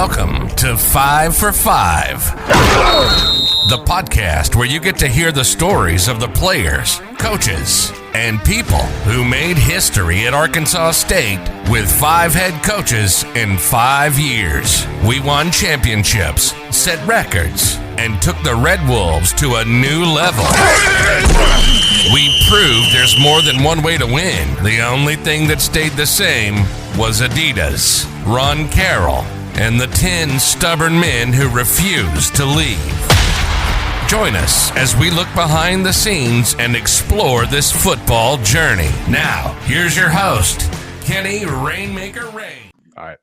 Welcome to 5 for 5, the podcast where you get to hear the stories of the players, coaches, and people who made history at Arkansas State with 5 head coaches in 5 years. We won championships, set records, and took the Red Wolves to a new level. We proved there's more than one way to win. The only thing that stayed the same was Adidas, Ron Carroll, and the 10 stubborn men who refused to leave. Join us as we look behind the scenes and explore this football journey. Now, here's your host, Kenny Rainmaker Rain. All right.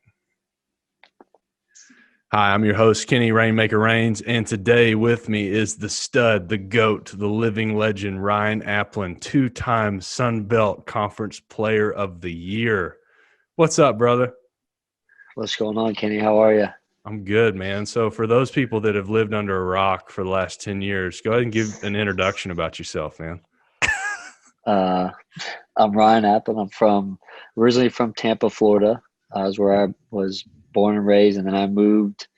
Hi, I'm your host, Kenny Rainmaker Rains, and today with me is the stud, the GOAT, the living legend, Ryan Aplin, 2-time Sun Belt Conference Player of the Year. What's up, brother? What's going on, Kenny? How are you? I'm good, man. So for those people that have lived under a rock for the last 10 years, go ahead and give an introduction about yourself, man. I'm Ryan Aplin. I'm originally from Tampa, Florida. Is where I was born and raised, and then I moved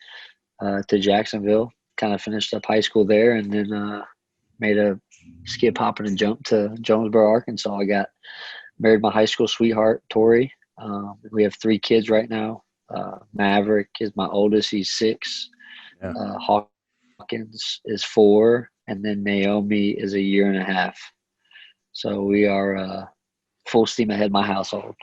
to Jacksonville, kind of finished up high school there, and then made a skip, hop, and jump to Jonesboro, Arkansas. I got married my high school sweetheart, Tori. We have 3 kids right now. Maverick is my oldest. He's 6. Yeah. Hawkins is 4. And then Naomi is a year and a half. So we are full steam ahead in my household.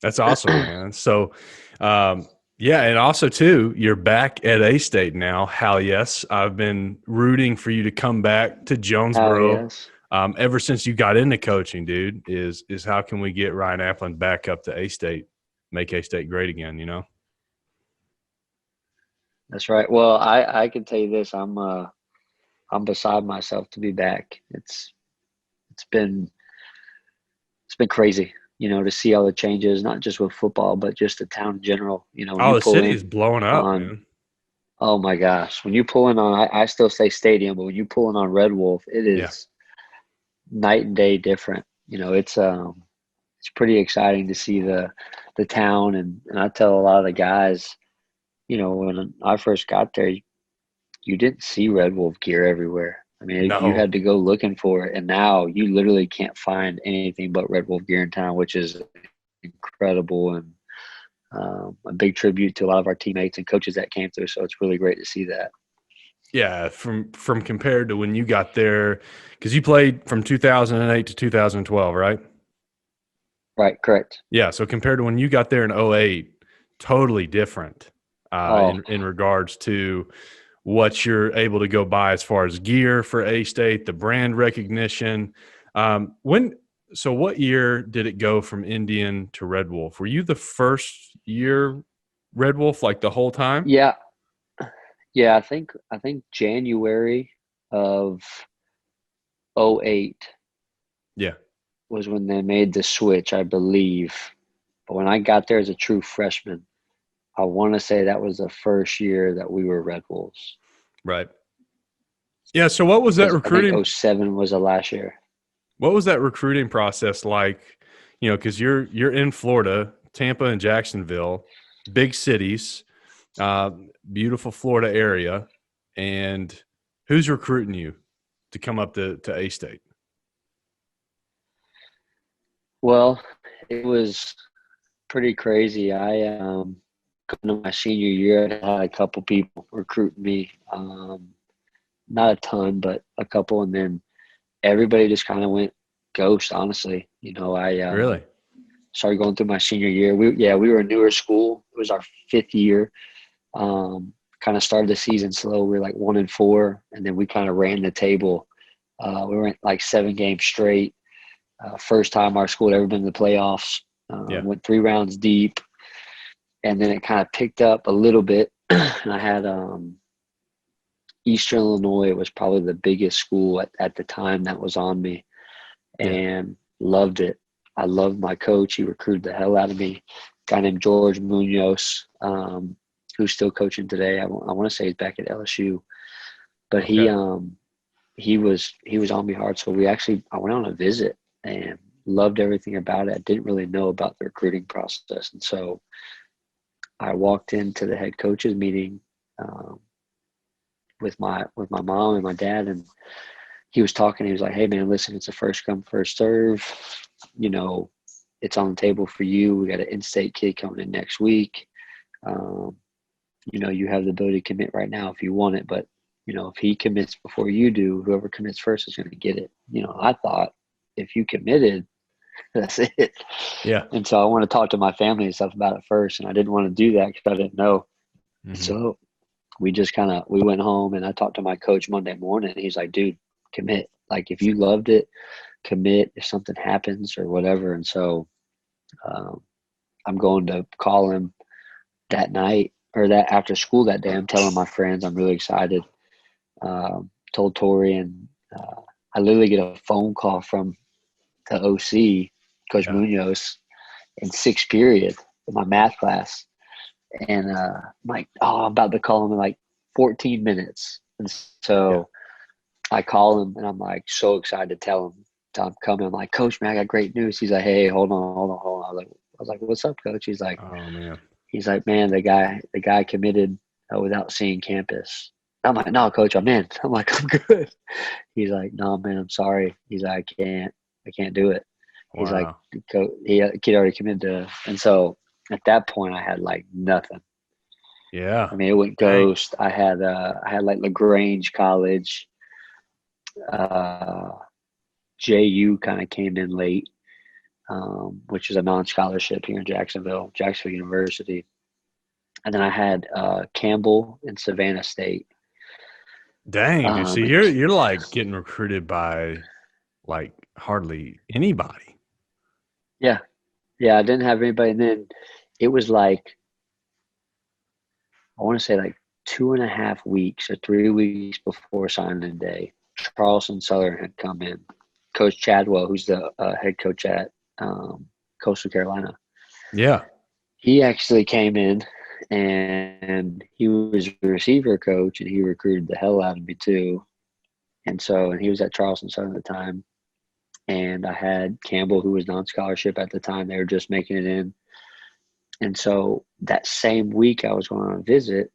That's awesome, man. So, yeah, and also, too, you're back at A-State now. Hell yes. I've been rooting for you to come back to Jonesboro. Yes. Ever since you got into coaching, dude, is how can we get Ryan Aplin back up to A-State, make A-State great again, you know? That's right. Well, I can tell you this. I'm beside myself to be back. It's been crazy, you know, to see all the changes, not just with football, but just the town in general. You know, the city is blowing up, man. Oh my gosh. When you pull in on, I still say stadium, but when you pull in on Red Wolf, it is night and day different. You know, it's pretty exciting to see the town. And I tell a lot of the guys, you know, when I first got there, you didn't see Red Wolf gear everywhere. I mean, No. You had to go looking for it. And now you literally can't find anything but Red Wolf gear in town, which is incredible. And a big tribute to a lot of our teammates and coaches that came through. So it's really great to see that. Yeah, from compared to when you got there, because you played from 2008 to 2012, right? Right, correct. Yeah, so compared to when you got there in 2008, totally different in regards to what you're able to go by as far as gear for A-State, the brand recognition. So what year did it go from Indian to Red Wolf? Were you the first year Red Wolf, like the whole time? Yeah. Yeah, I think January of 2008 was when they made the switch, I believe. But when I got there as a true freshman, I want to say that was the first year that we were Red Wolves. Right. Yeah, so what was that recruiting? I think 2007 was the last year. What was that recruiting process like? You know, because you're in Florida, Tampa and Jacksonville, big cities, beautiful Florida area, and who's recruiting you to come up to A-State? Well, it was pretty crazy. Going to my senior year, I had a couple people recruiting me. Not a ton, but a couple, and then everybody just kind of went ghost, honestly. You know, I really started going through my senior year. We were a newer school. It was our 5th year. Kind of started the season slow. We were like 1-4, and then we kind of ran the table. We went like 7 games straight. First time our school had ever been to the playoffs. Went 3 rounds deep, and then it kind of picked up a little bit. And I had Eastern Illinois was probably the biggest school at the time that was on me, and loved it. I loved my coach. He recruited the hell out of me. A guy named George Munoz, who's still coaching today. I want to say he's back at LSU, but he was on me hard. So I went on a visit and loved everything about it. I didn't really know about the recruiting process, and so I walked into the head coaches meeting with my mom and my dad, and he was talking. He was like, "Hey man, listen, it's a first come first serve. You know, it's on the table for you. We got an in-state kid coming in next week. You know, you have the ability to commit right now if you want it, but you know, if he commits before you do, whoever commits first is going to get it." You know, I thought if you committed, that's it. Yeah. And so I want to talk to my family and stuff about it first, and I didn't want to do that because I didn't know. Mm-hmm. So we just we went home, and I talked to my coach Monday morning, and he's like, "Dude, commit. Like if you loved it, commit if something happens or whatever." And so I'm going to call him that night or that after school that day. I'm telling my friends I'm really excited. Told Tori, and I literally get a phone call from the OC, Coach Munoz, in sixth period in my math class. And I'm like, oh, I'm about to call him in like 14 minutes. And so I call him, and I'm like so excited to tell him I'm coming. I'm like, "Coach, man, I got great news." He's like, "Hey, hold on. I was like, "What's up, Coach?" He's like, "Oh man." He's like, "Man, the guy committed without seeing campus." I'm like, "No, Coach, I'm in." I'm like, "I'm good." He's like, "No, man, I'm sorry." He's like, I can't do it." He's like, the kid already committed to, and so at that point I had like nothing. Yeah. I mean, it went ghost. I had like LaGrange College. JU kind of came in late, which is a non-scholarship here in Jacksonville University. And then I had Campbell and Savannah State. Dang, dude. So you're like getting recruited by like hardly anybody. Yeah. Yeah, I didn't have anybody. And then it was like, I want to say like 2.5 weeks or 3 weeks before signing day, Charleston Southern had come in. Coach Chadwell, who's the head coach at Coastal Carolina. Yeah. He actually came in, and he was a receiver coach, and he recruited the hell out of me too. And he was at Charleston Southern at the time. And I had Campbell, who was non-scholarship at the time. They were just making it in. And so that same week I was going on a visit,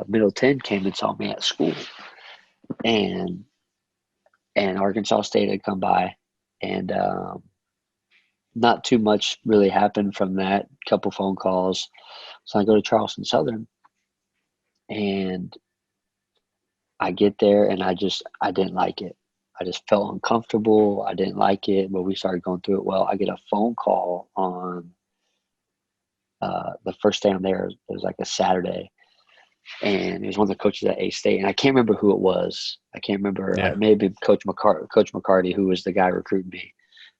Middle 10 came and saw me at school. And Arkansas State had come by. And not too much really happened from that, couple phone calls. So I go to Charleston Southern, and I get there, and I didn't like it. I just felt uncomfortable. I didn't like it, but we started going through it. Well, I get a phone call on the first day I'm there. It was like a Saturday, and it was one of the coaches at A-State, and I can't remember who it was. I can't remember. Yeah. It may have been Coach McCarty, who was the guy recruiting me.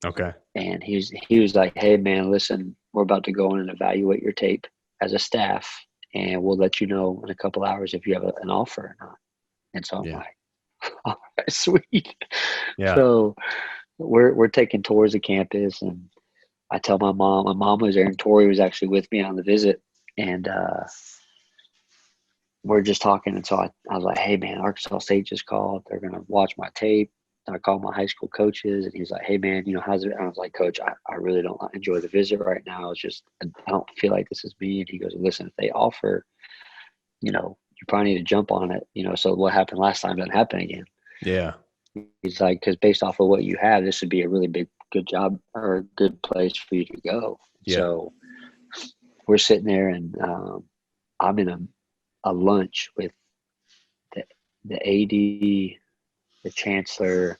Okay. And he was like, "Hey, man, listen, we're about to go in and evaluate your tape as a staff, and we'll let you know in a couple hours if you have an offer or not." And so I'm like, "All right, sweet." Yeah. So we're taking tours of campus, and I tell my mom. My mom was there, and Tori was actually with me on the visit, and we're just talking. And so I was like, "Hey, man, Arkansas State just called. They're gonna watch my tape." I called my high school coaches, and he's like, "Hey man, you know, how's it?" And I was like, "Coach, I really don't enjoy the visit right now. It's just, I don't feel like this is me." And he goes, "Listen, if they offer, you know, you probably need to jump on it. You know, so what happened last time doesn't happen again." Yeah. He's like, "Because based off of what you have, this would be a really good job or a good place for you to go." Yeah. So we're sitting there, and I'm in a lunch with the AD, the chancellor,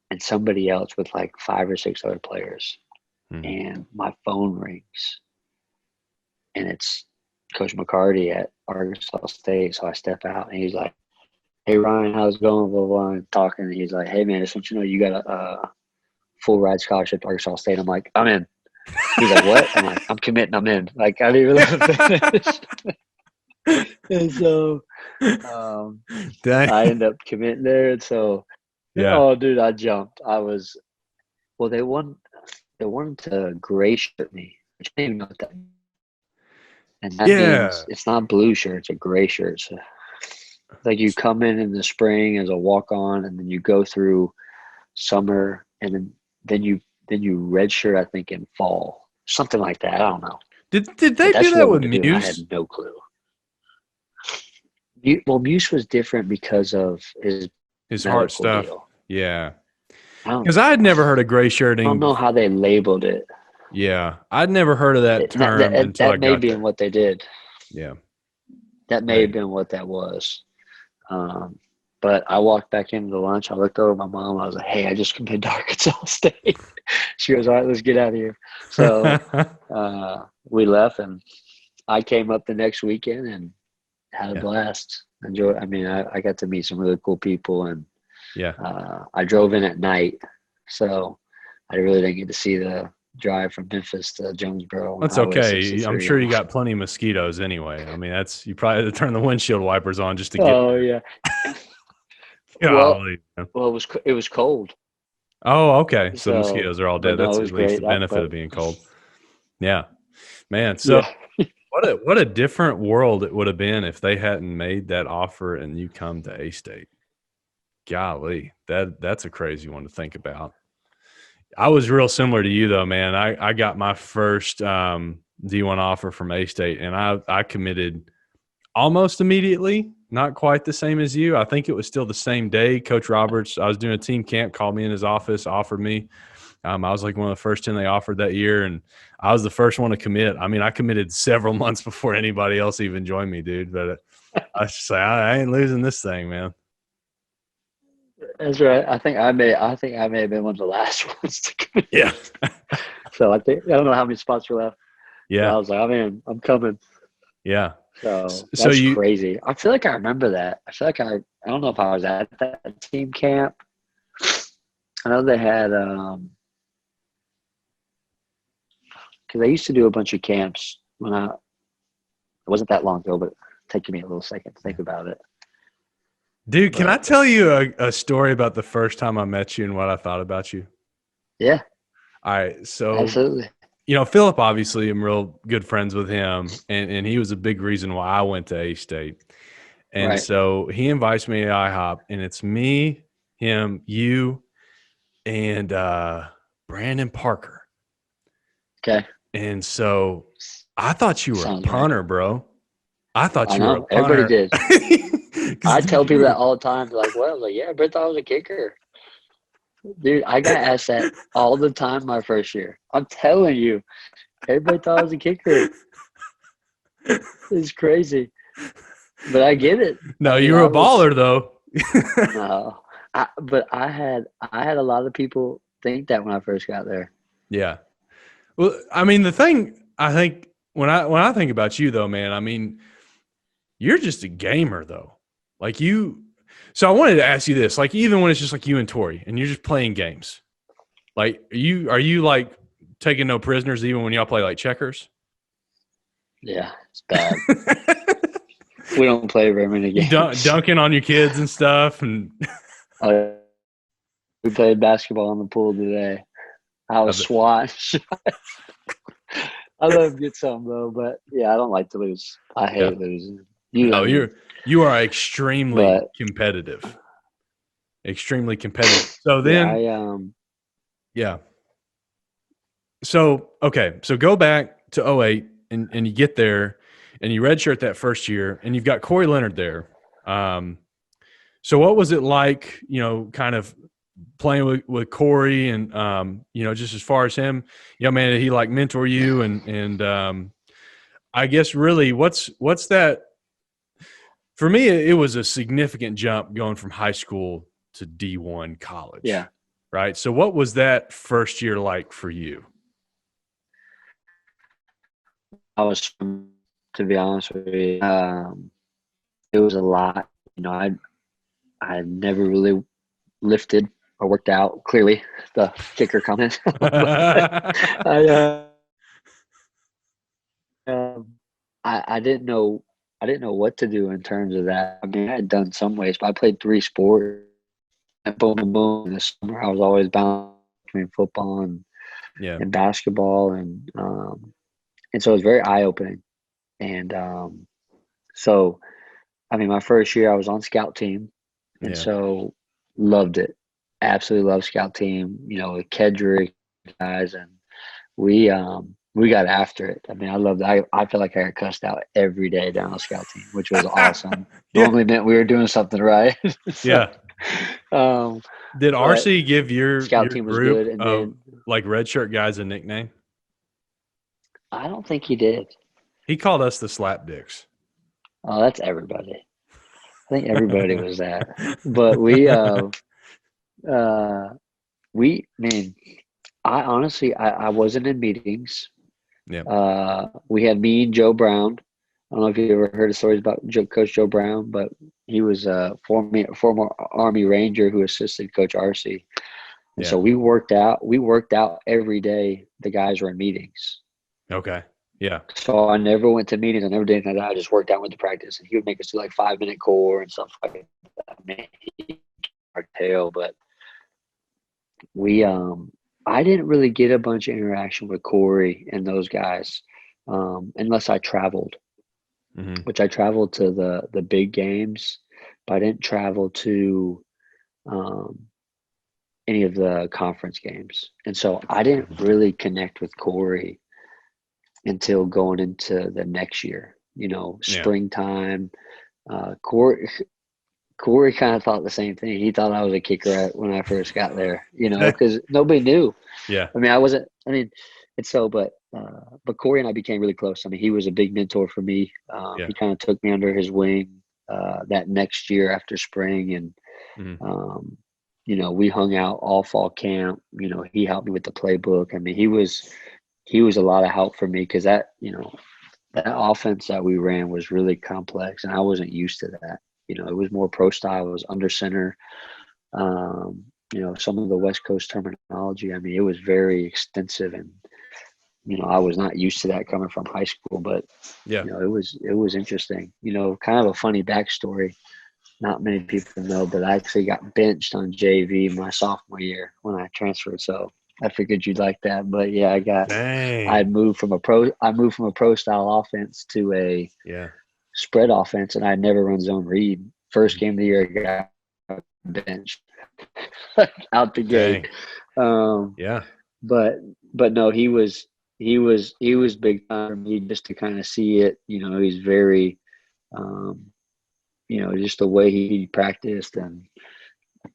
and somebody else with like 5 or 6 other players. And my phone rings, and it's Coach McCarty at Arkansas State. So I step out, and he's like, "Hey Ryan, how's it going?" Blah, blah, blah. And talking, and he's like, "Hey man, I just want you to know you got a full ride scholarship to Arkansas State." I'm like, "I'm in." He's like, "What?" I'm like, "I'm committing. I'm in." Like, I didn't even let him finish. And so I end up committing there. And so, oh, dude, I jumped. They wanted to gray shirt me, which I didn't even know what that means. And that means it's not blue shirt, it's a gray shirt. So it's like you come in the spring as a walk-on, and then you go through summer, and then you then you redshirt, I think, in fall, something like that. I don't know. Did But they that's do what I that with wanted to do, and I Muse? had no clue. Well, Muse was different because of his His heart medical stuff. deal. Yeah. I don't, Because I had never heard of gray I shirting. don't know how they labeled it. Yeah. I'd never heard of that term until I That may got be there. in what they did. Yeah. That may have Hey. been what that was. But I walked back into the lunch. I looked over at my mom. I was like, "Hey, I just committed to Arkansas State." She goes, "All right, let's get out of here." So we left, and I came up the next weekend and had a Yeah. blast. I mean, I got to meet some really cool people, and Yeah. I drove in at night, so I really didn't get to see the drive from Memphis to Jonesboro on That's Highway okay. I'm 63. sure you got plenty of mosquitoes anyway. I mean, you probably had to turn the windshield wipers on just to get Oh there. yeah. Well, Golly. it was cold, Oh, okay. So the so mosquitoes are all but dead. no, That's it at was least great. the benefit of being cold. Yeah. Man, so Yeah. what a different world it would have been if they hadn't made that offer and you come to A-State. Golly, that's a crazy one to think about. I was real similar to you though, man. I got my first D1 offer from A-State, and I committed almost immediately. Not quite the same as you. I think it was still the same day. Coach Roberts, I was doing a team camp, called me in his office, offered me. I was like one of the first 10 they offered that year, and I was the first one to commit. I mean, I committed several months before anybody else even joined me, dude. But I just say I ain't losing this thing, man. That's right. I think I may have been one of the last ones to commit. Yeah, So I don't know how many spots were left. But yeah, I was like, I'm coming. yeah. So So that's you crazy. I feel like I remember that. I feel like I don't know if I was at that team camp. I know they had because I used to do a bunch of camps when it wasn't that long ago, but it's taking me a little second to think about it. Dude, can I tell you a story about the first time I met you and what I thought about you? Yeah, All right. So, absolutely. Philip, obviously, I'm real good friends with him, and he was a big reason why I went to A-State. And Right. so he invites me to IHOP, and it's me, him, you, and Brandon Parker. Okay. And so I thought you were Sounds a punter, bro. I thought I you were know. a punter. Everybody did. 'Cause, I dude, tell people that all the time. They're like, "What?" I was like, "Yeah, Brett thought I was a kicker." Dude, I got asked that all the time my first year. I'm telling you, everybody thought I was a kicker. It's crazy, but I get it. No, I mean, you were a baller, though. No, but I had a lot of people think that when I first got there. Yeah. Well, I mean, the thing I think when I think about you, though, man, I mean, you're just a gamer, though. Like you. So I wanted to ask you this: like, even when it's just like you and Tori, and you're just playing games, like, are you like taking no prisoners even when y'all play like checkers? Yeah, it's bad. We don't play very many You games. dunking on your kids and stuff, and We played basketball in the pool today. I was swat. I love to get some though, but yeah, I don't like to lose. I hate losing. You are extremely competitive. Extremely competitive. So then, yeah. So okay, so go back to 08 and you get there and you redshirt that first year and you've got Corey Leonard there. So what was it like, kind of playing with Corey and just as far as him, man, did he like mentor you and I guess really what's that for me? It was a significant jump going from high school to D1 college. Yeah. Right. So what was that first year like for you? To be honest with you, it was a lot. I never really lifted or worked out. Clearly, the kicker comment. I didn't know. I didn't know what to do in terms of that. I mean, I had done some ways, but I played 3 sports. And boom, boom, boom. In the summer, I was always bouncing between football and basketball, and so it was very eye opening. And so, I mean, my first year I was on scout team, and so loved it. Absolutely loved scout team. With Kedrick guys, and we got after it. I mean, I loved it. I feel like I got cussed out every day down on the scout team, which was awesome. Yeah. Normally meant we were doing something right. So, Yeah. Did RC give your scout team was group good, and of then like red shirt guys a nickname? I don't think he did. He called us the Slapdicks. Oh, that's everybody. I think everybody was that. But man, I honestly, I wasn't in meetings. Yeah. We had me and Joe Brown. I don't know if you ever heard of stories about Coach Joe Brown, but he was a former Army Ranger who assisted Coach RC. And so we worked out every day. The guys were in meetings. Okay. Yeah. So I never went to meetings. I never did anything like that. I just worked out, went to practice, and he would make us do like 5-minute core and stuff like that. Man, our tail, but I didn't really get a bunch of interaction with Corey and those guys unless I traveled, which I traveled to the big games, but I didn't travel to any of the conference games. And so I didn't really connect with Corey until going into the next year, springtime. Corey kind of thought the same thing. He thought I was a kicker when I first got there, because nobody knew. Yeah. I mean, I wasn't. I mean, it's so, but Corey and I became really close. I mean, he was a big mentor for me. He kind of took me under his wing that next year after spring, and we hung out all fall camp. He helped me with the playbook. I mean, he was a lot of help for me because that offense that we ran was really complex, and I wasn't used to that. It was more pro style. It was under center. Some of the West Coast terminology. I mean, it was very extensive, and I was not used to that coming from high school. But it was interesting. Kind of a funny backstory. Not many people know, but I actually got benched on JV my sophomore year when I transferred. So I figured you'd like that. But yeah, I moved from a pro style offense to a spread offense, and I never run zone read. First game of the year, I got benched out the gate. But no, he was big time for me just to kind of see it. He's very, just the way he practiced, and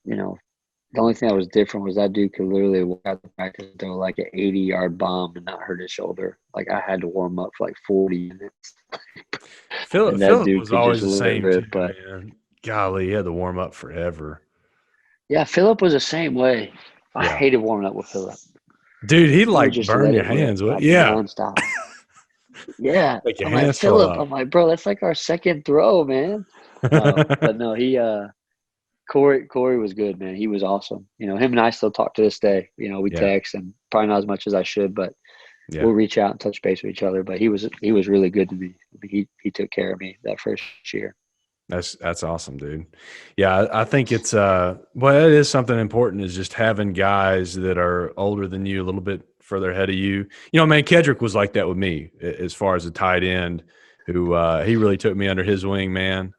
the only thing that was different was that dude could literally walk out the practice and throw like an 80-yard bomb and not hurt his shoulder. Like I had to warm up for like 40 minutes. Philip was always the same too, man. Golly, he had to warm up forever. Yeah, Philip was the same way. I hated warming up with Philip. Dude, he'd like burn your hands with nonstop. Yeah. I'm like, Philip, I'm like, bro, that's like our second throw, man. But no, he Corey was good, man. He was awesome. Him and I still talk to this day. We text, and probably not as much as I should, but we'll reach out and touch base with each other. But he was really good to me. I mean, he took care of me that first year. That's awesome, dude. Yeah, I think it's it is something important is just having guys that are older than you, a little bit further ahead of you. Man, Kedrick was like that with me as far as a tight end who he really took me under his wing, man.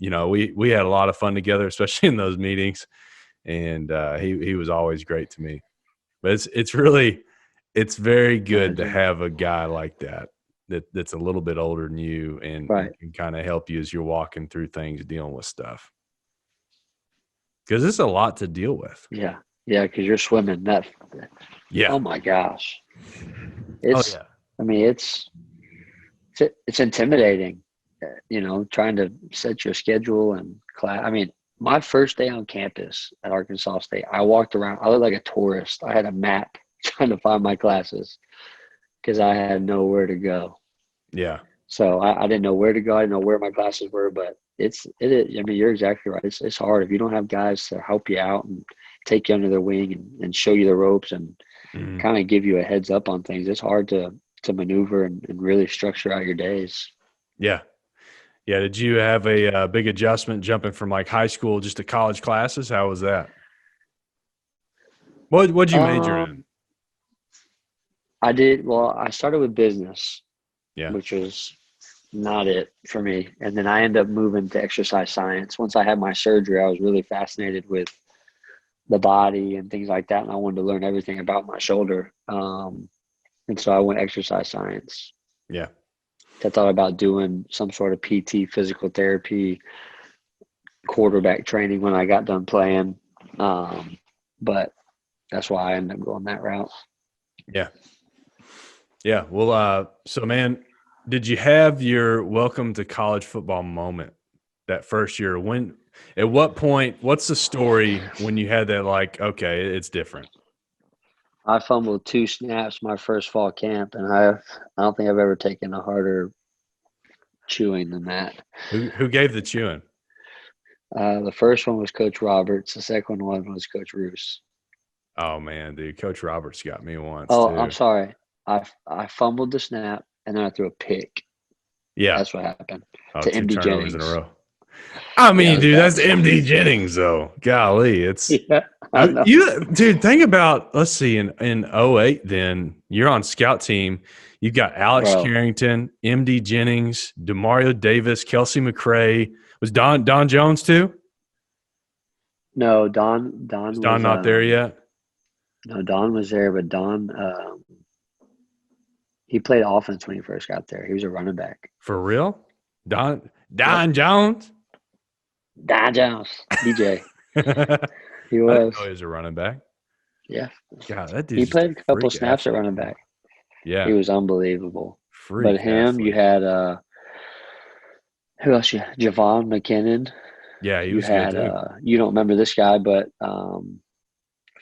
We had a lot of fun together, especially in those meetings, and he was always great to me. But it's very good to have a guy like that's a little bit older than you and can kind of help you as you're walking through things, dealing with stuff. Because it's a lot to deal with. Yeah, because you're swimming that. Yeah. Oh my gosh. I mean, it's intimidating. Trying to set your schedule and class. I mean, my first day on campus at Arkansas State, I walked around. I looked like a tourist. I had a map trying to find my classes because I had nowhere to go. Yeah. So I didn't know where to go. I didn't know where my classes were, but it is. I mean, you're exactly right. It's hard if you don't have guys to help you out and take you under their wing and show you the ropes and kind of give you a heads up on things. It's hard to maneuver and really structure out your days. Yeah. Yeah. Did you have a big adjustment jumping from like high school just to college classes? How was that? What'd you major in? I did. Well, I started with business, which was not it for me. And then I ended up moving to exercise science. Once I had my surgery, I was really fascinated with the body and things like that. And I wanted to learn everything about my shoulder. And so I went exercise science. Yeah. I thought about doing some sort of PT, physical therapy, quarterback training when I got done playing. But that's why I ended up going that route. Yeah. Yeah. Well, so man, did you have your welcome to college football moment that first year? At what point, what's the story when you had that, like, okay, it's different? I fumbled 2 snaps my first fall camp, and I don't think I've ever taken a harder chewing than that. Who gave the chewing? The first one was Coach Roberts. The second one was Coach Roos. Oh man, dude, Coach Roberts got me once Oh, too. I'm sorry. I fumbled the snap, and then I threw a pick. Yeah, That's what happened two to MD turnovers Jennings in a row. I mean, Yeah, dude, bad. that's MD Jennings, though. Golly, it's Yeah, I know. dude. Think about, let's see, in 08, then you're on scout team. You've got Alex Bro. Carrington, MD Jennings, Demario Davis, Kelsey McRae. Was Don Jones too? No, Don Is Don not there yet? No, Don was there, but Don he played offense when he first got there. He was a running back. For real? Don Jones? Don Jones, DJ. He I didn't was. know he was a running back. Yeah. God, that dude. He played a couple snaps at running back. Yeah. He was unbelievable. Freak But him, athlete. you had who else? You had Javon McKinnon. Yeah, he You was had good too. you don't remember this guy, but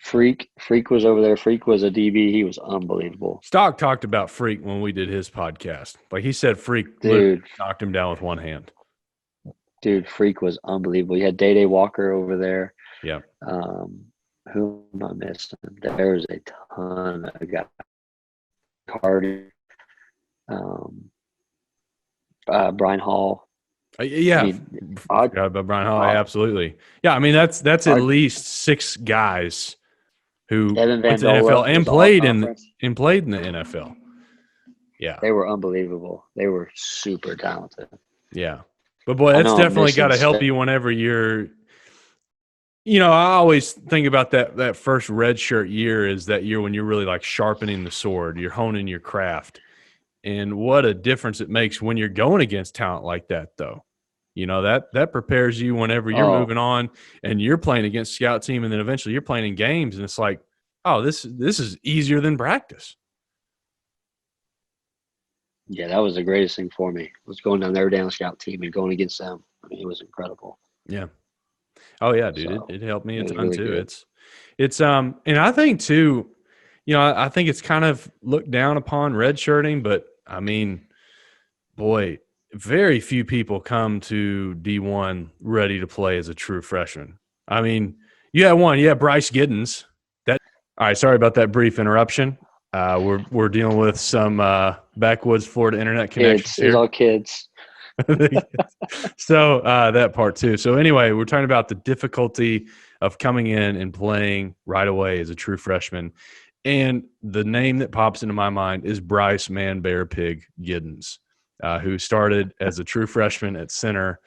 Freak was over there. Freak was a DB. He was unbelievable. Stock talked about Freak when we did his podcast. Like, he said Freak Dude. literally knocked him down with one hand. Dude, Freak was unbelievable. You had Day Walker over there. Yeah. Who am I missing? There's a ton of guys. Hardy, Brian Hall. Yeah. I mean, I forgot about Brian Hall. Absolutely. Yeah, I mean, that's at least 6 guys who Evan went to the Van Dola NFL and was played in the NFL. Yeah. They were unbelievable. They were super talented. Yeah. But boy, that's definitely got to help you whenever you're, I always think about that first red shirt year is that year when you're really like sharpening the sword, you're honing your craft. And what a difference it makes when you're going against talent like that, though. That prepares you whenever you're moving on and you're playing against scout team, and then eventually you're playing in games, and it's like, oh, this is easier than practice. Yeah, that was the greatest thing for me. Was going down there every day on the scout team and going against them. I mean, it was incredible. Yeah. Oh yeah, dude. So, it helped me a ton really too. good. It's and I think too, I think it's kind of looked down upon redshirting, but I mean, boy, very few people come to D1 ready to play as a true freshman. I mean, you had one, Bryce Giddens. All right, sorry about that brief interruption. We're dealing with some backwoods Florida internet connections here. It's all kids. So that part too. So anyway, we're talking about the difficulty of coming in and playing right away as a true freshman. And the name that pops into my mind is Bryce Man Bear Pig Giddens, who started as a true freshman at center.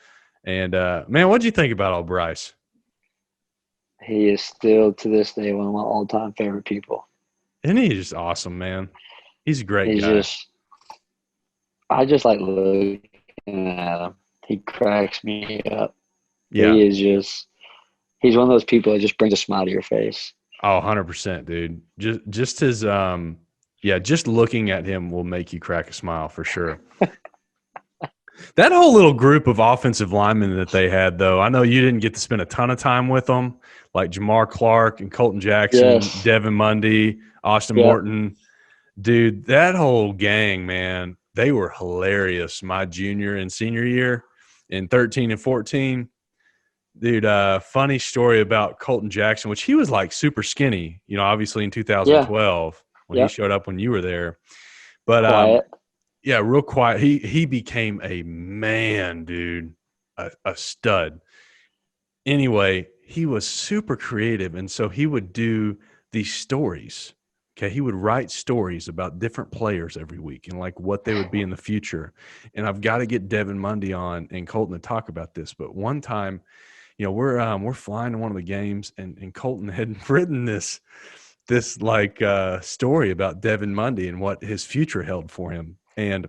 And man, what'd you think about old Bryce? He is still to this day one of my all-time favorite people. Isn't he just awesome, man? He's a great guy. I just like looking at him. He cracks me up. Yeah. He's one of those people that just brings a smile to your face. Oh, 100%, dude. Just his just looking at him will make you crack a smile for sure. That whole little group of offensive linemen that they had, though, I know you didn't get to spend a ton of time with them, like Jamar Clark and Colton Jackson, Devin Mundy, Austin Morton. Dude, that whole gang, man, they were hilarious my junior and senior year in 13 and 14. Dude, funny story about Colton Jackson, which he was like super skinny, obviously in 2012 when he showed up when you were there. But quiet. Real quiet. He became a man, dude, a stud. Anyway, he was super creative, and so he would do these stories. Okay, he would write stories about different players every week and like what they would be in the future. And I've got to get Devin Mundy on and Colton to talk about this. But one time, we're flying to one of the games, and Colton had written this story about Devin Mundy and what his future held for him. And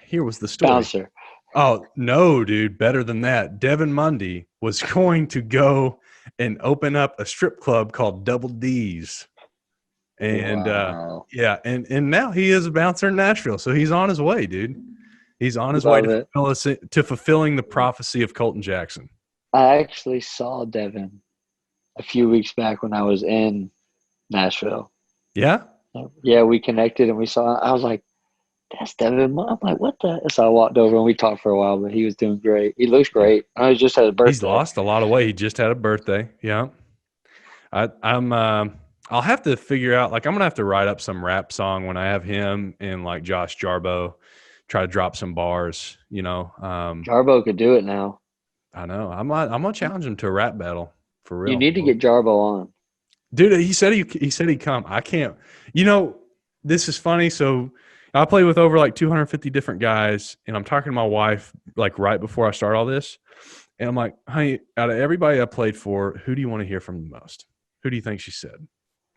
here was the story. Bouncer. Oh, no, dude, better than that. Devin Mundy was going to go and open up a strip club called Double D's. And wow. and now he is a bouncer in Nashville. So he's on his way, dude. He's on his way to fulfilling the prophecy of Colton Jackson. I actually saw Devin a few weeks back when I was in Nashville. Yeah? Yeah, we connected and we saw. I was like, that's Devin. I'm like, what the? So I walked over and we talked for a while, but he was doing great. He looks great. I just had a birthday. He's lost a lot of weight. He just had a birthday. Yeah. I'll have to figure out, like, I'm going to have to write up some rap song when I have him and like Josh Jarbo, try to drop some bars, Jarbo could do it now. I know. I'm going to challenge him to a rap battle for real. You need to get Jarbo on. Dude, he said he'd come. I can't. This is funny. So I play with over like 250 different guys, and I'm talking to my wife like right before I start all this, and I'm like, "Honey, out of everybody I played for, who do you want to hear from the most? Who do you think she said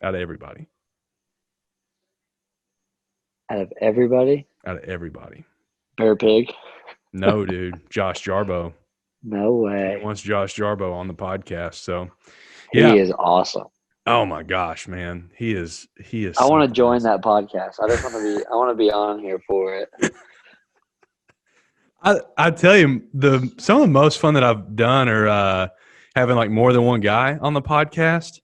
out of everybody? Out of everybody? Out of everybody. Bear Pig? No, dude. Josh Jarbo. No way. He wants Josh Jarbo on the podcast. So he is awesome. Oh my gosh, man. He is I want to join that podcast. I want to be on here for it. I tell you, some of the most fun that I've done are having like more than one guy on the podcast.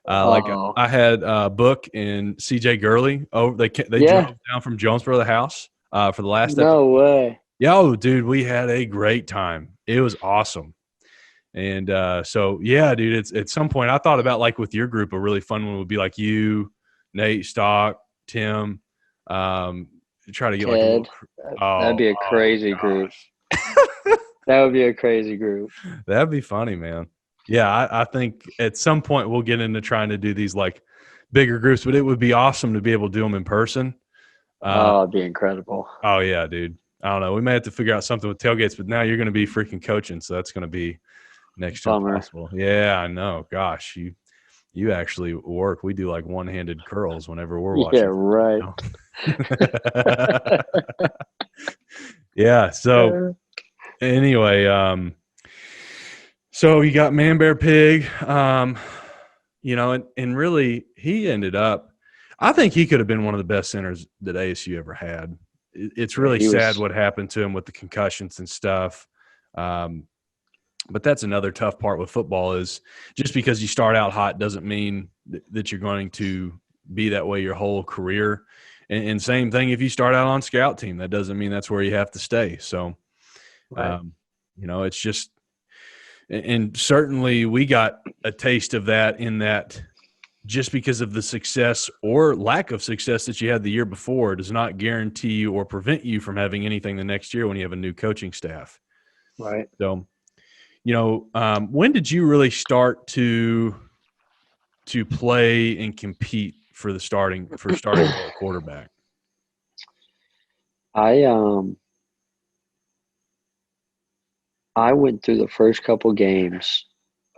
Like I had Book and CJ Gurley over. They drove down from Jonesboro the house for the last episode. No way. Yo, dude, we had a great time. It was awesome. And so, yeah, dude, it's at some point I thought about, like, with your group, a really fun one would be like you, Nate, Stock, Tim, try to get Ted. That'd be a crazy group. That would be a crazy group. That'd be funny, man. Yeah, I think at some point we'll get into trying to do these like bigger groups, but it would be awesome to be able to do them in person. It'd be incredible. Oh yeah, dude. I don't know. We may have to figure out something with tailgates, but now you're going to be freaking coaching, so that's going to be next to impossible. Yeah, I know. Gosh, you actually work. We do like one-handed curls whenever we're watching. Yeah, right. Yeah. So anyway, so you got Man Bear Pig, and really he ended up. I think he could have been one of the best centers that ASU ever had. It's really sad what happened to him with the concussions and stuff. But that's another tough part with football is just because you start out hot doesn't mean that you're going to be that way your whole career. And same thing if you start out on scout team, that doesn't mean that's where you have to stay. So, right. It's just – and certainly we got a taste of that in that just because of the success or lack of success that you had the year before does not guarantee you or prevent you from having anything the next year when you have a new coaching staff. Right. So – when did you really start to play and compete for starting quarterback? I went through the first couple games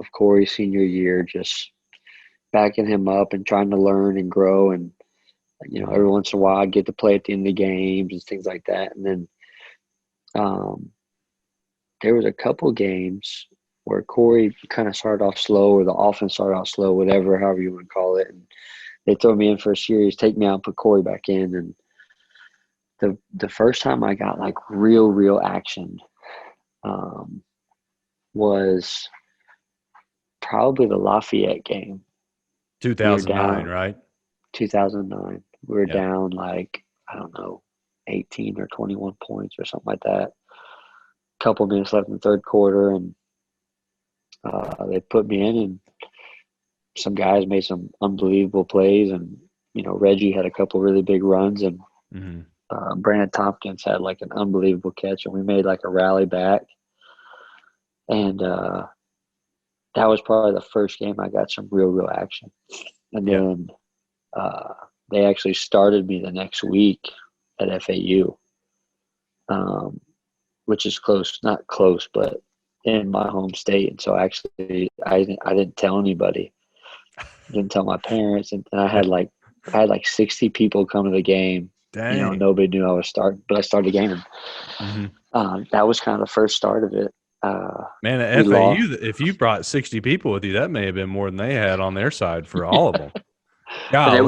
of Corey's senior year, just backing him up and trying to learn and grow. And, every once in a while I'd get to play at the end of the games and things like that. And then, there was a couple games where Corey kind of started off slow, or the offense started off slow, however you want to call it. And they throw me in for a series, take me out and put Corey back in. And the first time I got like real action was probably the Lafayette game. 2009, right? 2009. We were down like, I don't know, 18 or 21 points or something like that. Couple minutes left in the third quarter, and they put me in, and some guys made some unbelievable plays, and Reggie had a couple really big runs, and Brandon Tompkins had like an unbelievable catch, and we made like a rally back, and that was probably the first game I got some real action. And then they actually started me the next week at FAU. Which is close, not close, but in my home state. And so actually I didn't tell anybody. Didn't tell my parents, and I had like 60 people come to the game. Dang. Nobody knew I was starting, but I started the game. That was kind of the first start of it. Man, at FAU, if you brought 60 people with you, that may have been more than they had on their side for all of them. And it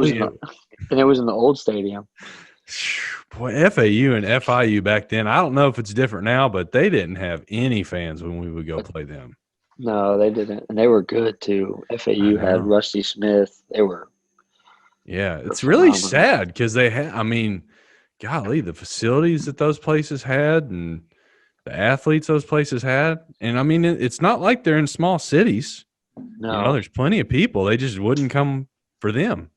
was in the old stadium. Boy, FAU and FIU back then, I don't know if it's different now, but they didn't have any fans when we would go play them. No, they didn't, and they were good too. FAU had Rusty Smith. They were. Yeah, it's really sad because they had. I mean, golly, the facilities that those places had, and the athletes those places had, and I mean, it's not like they're in small cities. No, there's plenty of people. They just wouldn't come for them.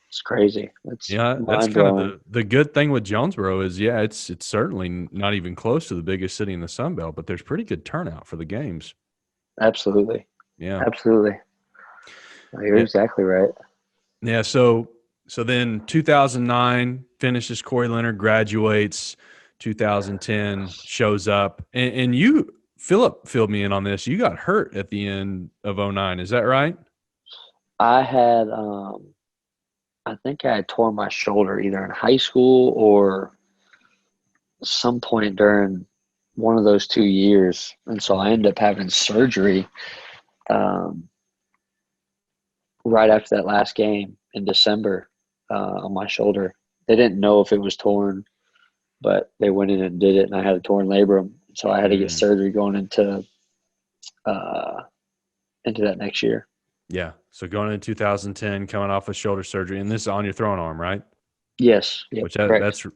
It's crazy. That's kind of the good thing with Jonesboro is, it's certainly not even close to the biggest city in the Sun Belt, but there's pretty good turnout for the games. Absolutely. Yeah. Absolutely. You're exactly right. Yeah. So then 2009 finishes. Corey Leonard graduates. 2010 shows up, and you, Philip, filled me in on this. You got hurt at the end of 2009. Is that right? I had, I think I had torn my shoulder either in high school or some point during one of those 2 years. And so I ended up having surgery right after that last game in December on my shoulder. They didn't know if it was torn, but they went in and did it, and I had a torn labrum. So I had to get surgery going into that next year. Yeah. So going into 2010, coming off of shoulder surgery, and this is on your throwing arm, right? Yes. Yep, which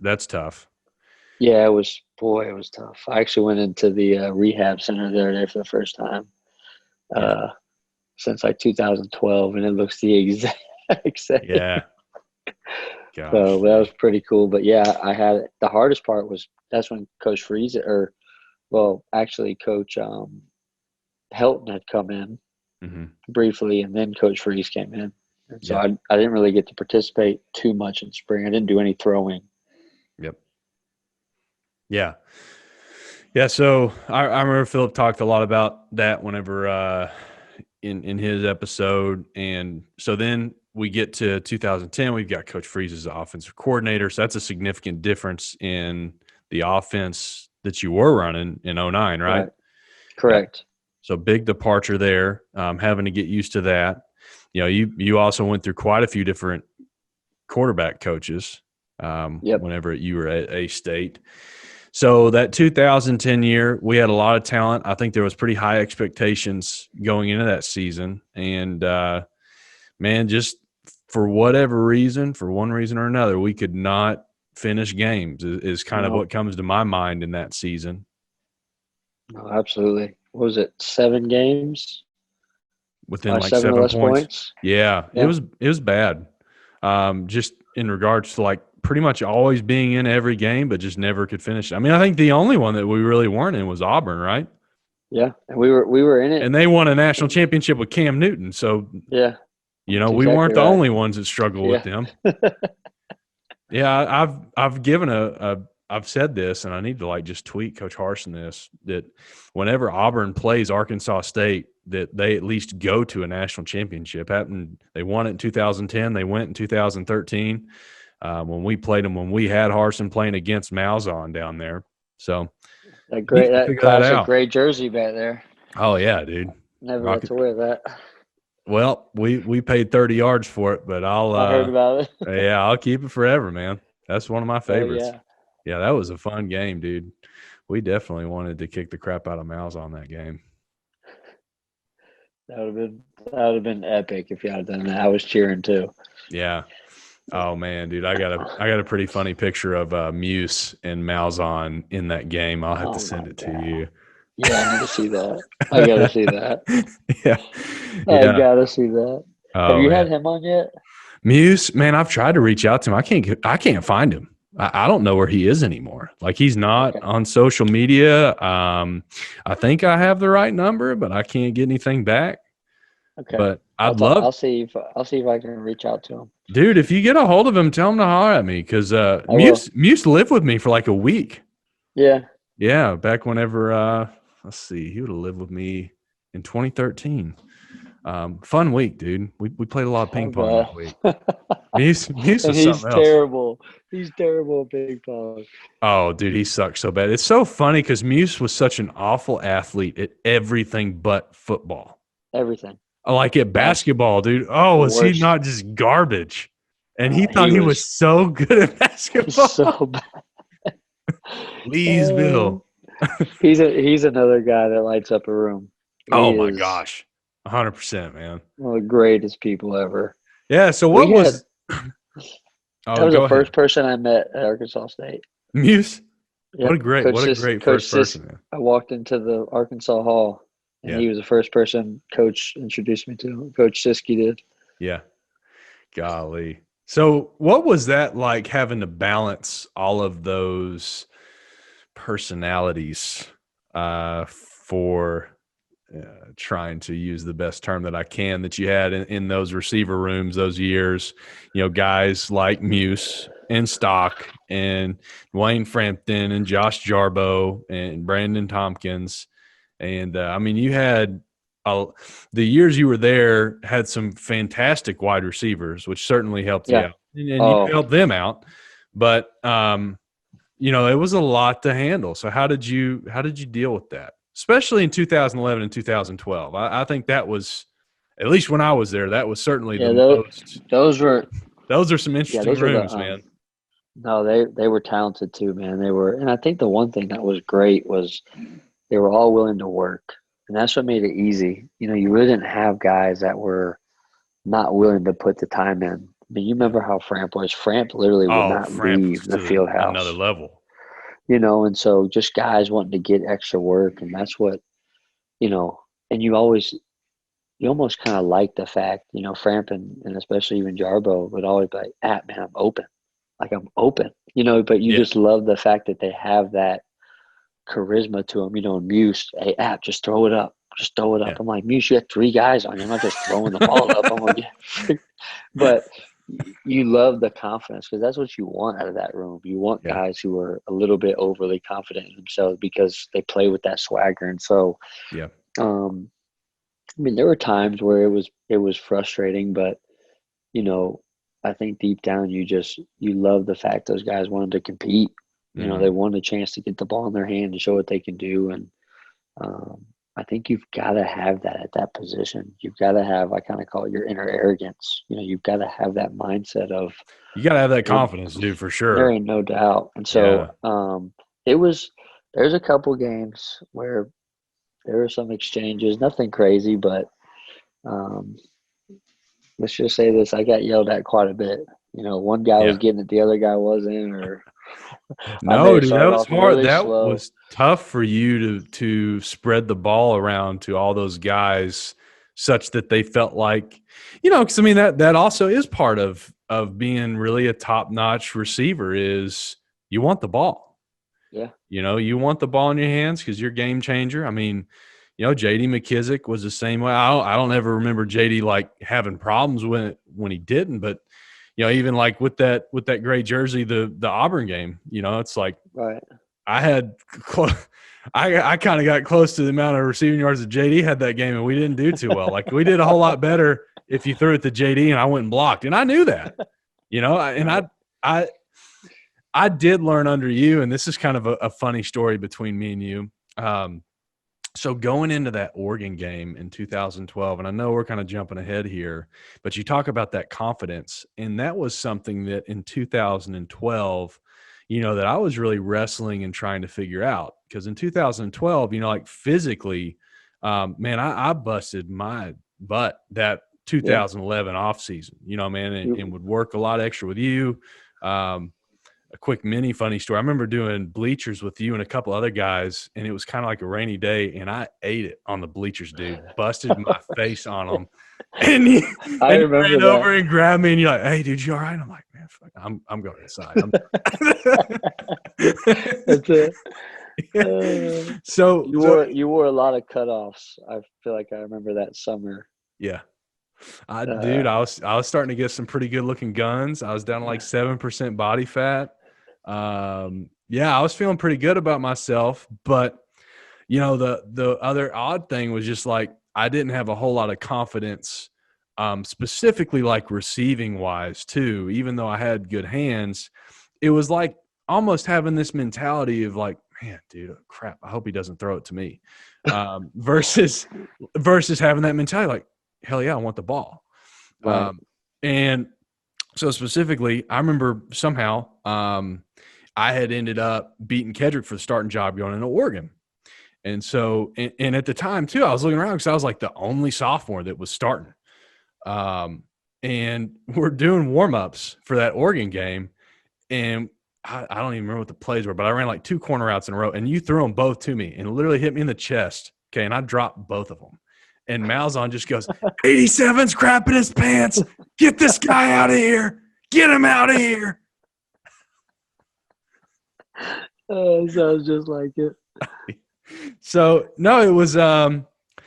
that's tough. Yeah, it was tough. I actually went into the rehab center there for the first time since like 2012, and it looks the exact same. Yeah. Gosh. So that was pretty cool. But yeah, I had it. The hardest part was that's when Coach Coach Helton had come in briefly, and then Coach Freeze came in. And so I didn't really get to participate too much in spring. I didn't do any throwing. Yep. Yeah. Yeah. So I remember Philip talked a lot about that whenever in his episode. And so then we get to 2010, we've got Coach Freeze as the offensive coordinator. So that's a significant difference in the offense that you were running in 2009, right? Correct. So big departure there, having to get used to that. You also went through quite a few different quarterback coaches whenever you were at A-State. So that 2010 year, we had a lot of talent. I think there was pretty high expectations going into that season. And, man, just for whatever reason, for one reason or another, we could not finish games is kind of what comes to my mind in that season. No, absolutely. What was it, 7 games? Within like 7 points. Yeah, it was bad. Just in regards to like pretty much always being in every game, but just never could finish. I mean, I think the only one that we really weren't in was Auburn, right? Yeah, and we were in it. And they won a national championship with Cam Newton. So yeah, we weren't the only ones that struggled with them. Yeah, I've given I've said this, and I need to just tweet Coach Harsin this, that whenever Auburn plays Arkansas State, that they at least go to a national championship. They won it in 2010. They went in 2013 when we played them, when we had Harsin playing against Malzahn down there. So that classic gray jersey back there. Oh, yeah, dude. Never got to wear that. Well, we paid 30 yards for it, but I heard about it. Yeah, I'll keep it forever, man. That's one of my favorites. Oh, yeah. Yeah, that was a fun game, dude. We definitely wanted to kick the crap out of Malzahn that game. That would have been epic if you had done that. I was cheering too. Yeah. Oh man, dude, I got a pretty funny picture of Muse and Malzahn in that game. I'll have to send it to you. Yeah, I need to see that. I gotta see that. Yeah. I gotta see that. Have you had him on yet? Muse, man, I've tried to reach out to him. I can't find him. I don't know where he is anymore. Like, he's not on social media. I think I have the right number, but I can't get anything back. Okay. But I'll see if I can reach out to him. Dude, if you get a hold of him, tell him to holler at me, because Muse lived with me for like a week. Yeah. Yeah, back whenever let's see. He would have lived with me in 2013. Fun week, dude. We played a lot of ping pong that week. Muse And was he's something else. terrible. He's terrible at ping pong. Oh, dude, he sucks so bad. It's so funny because Muse was such an awful athlete at everything but football. Everything. Like at basketball, dude. Oh, was he not just garbage? And he thought he was so good at basketball. So bad. Please, Bill. He's another guy that lights up a room. My gosh. 100%, man. One of the greatest people ever. Yeah, so what was that was the first person I met at Arkansas State. Muse? Yep. What a great first person, man. I walked into the Arkansas Hall, and he was the first person Coach introduced me to. Coach Siskey did. Yeah. Golly. So what was that like, having to balance all of those personalities for trying to use the best term that I can that you had in those receiver rooms those years? You know, guys like Muse and Stock and Wayne Frampton and Josh Jarbo and Brandon Tompkins. And I mean, you had the years you were there had some fantastic wide receivers, which certainly helped you out, and you helped them out. But you know, it was a lot to handle. So how did you deal with that, especially in 2011 and 2012? I think that was, at least when I was there, that was certainly the most. Those are some interesting rooms, man. No, they were talented too, man. They were, and I think the one thing that was great was they were all willing to work. And that's what made it easy. You know, you really didn't have guys that were not willing to put the time in. I mean, you remember how Framp was. Framp literally would not leave the field house. Another level. You know, and so just guys wanting to get extra work. And that's what, you know, and you almost kind of like the fact, you know, Framp and especially even Jarbo would always be like, man, I'm open. Like, I'm open. You know, but you just love the fact that they have that charisma to him, you know. Muse, hey, just throw it up. Just throw it up. I'm like, Muse, you got 3 guys on you. I'm not just throwing the ball up. I'm like, but you love the confidence, because that's what you want out of that room. You want guys who are a little bit overly confident in themselves because they play with that swagger. And so, I mean, there were times where it was frustrating, but you know, I think deep down you love the fact those guys wanted to compete. You know, they wanted a chance to get the ball in their hand and show what they can do. And I think you've got to have that at that position. You've got to have, I kind of call it your inner arrogance. You know, you've got to have that mindset of. You got to have that confidence, dude, for sure. There ain't no doubt. And so there's a couple games where there were some exchanges, nothing crazy, but let's just say this. I got yelled at quite a bit. You know, one guy was getting it, the other guy wasn't, or. No, dude, that was hard. Really was tough for you to spread the ball around to all those guys such that they felt like, you know, because I mean that also is part of being really a top-notch receiver is you want the ball. Yeah. You know, you want the ball in your hands because you're a game changer. I mean, you know, J.D. McKissick was the same way. I don't ever remember J.D. like having problems when he didn't, but you know, even like with that gray jersey, the Auburn game, you know, it's like I had I kind of got close to the amount of receiving yards that JD had that game, and we didn't do too well. Like, we did a whole lot better if you threw it to JD and I went and blocked, and I knew that, you know. And I did learn under you, and this is kind of a funny story between me and you. So going into that Oregon game in 2012, and I know we're kind of jumping ahead here, but you talk about that confidence, and that was something that in 2012, you know, that I was really wrestling and trying to figure out. Because in 2012, you know, like physically, man, I busted my butt that 2011 offseason, you know, man, and would work a lot extra with you. A quick mini funny story. I remember doing bleachers with you and a couple other guys, and it was kind of like a rainy day, and I ate it on the bleachers, dude. Busted my face on them. And you ran over and grabbed me, and you're like, "Hey, dude, you all right?" I'm like, "Man, fuck, I'm going inside." That's it. So you wore a lot of cutoffs. I feel like I remember that summer. Yeah. Dude, I was starting to get some pretty good looking guns. I was down to like 7% body fat. Yeah, I was feeling pretty good about myself, but The other odd thing was just like I didn't have a whole lot of confidence, specifically like receiving wise too. Even though I had good hands, it was like almost having this mentality of like, man, dude, crap, I hope he doesn't throw it to me, versus having that mentality like, hell yeah, I want the ball. Right. And so specifically, I remember somehow I had ended up beating Kedrick for the starting job going into Oregon. And so, and at the time too, I was looking around because I was like the only sophomore that was starting. And we're doing warm-ups for that Oregon game. And I don't even remember what the plays were, but I ran like 2 corner routes in a row, and you threw them both to me and literally hit me in the chest. Okay. And I dropped both of them. And Malzahn just goes, 87's crapping his pants. Get this guy out of here. Get him out of here. It sounds just like it. So, no, it was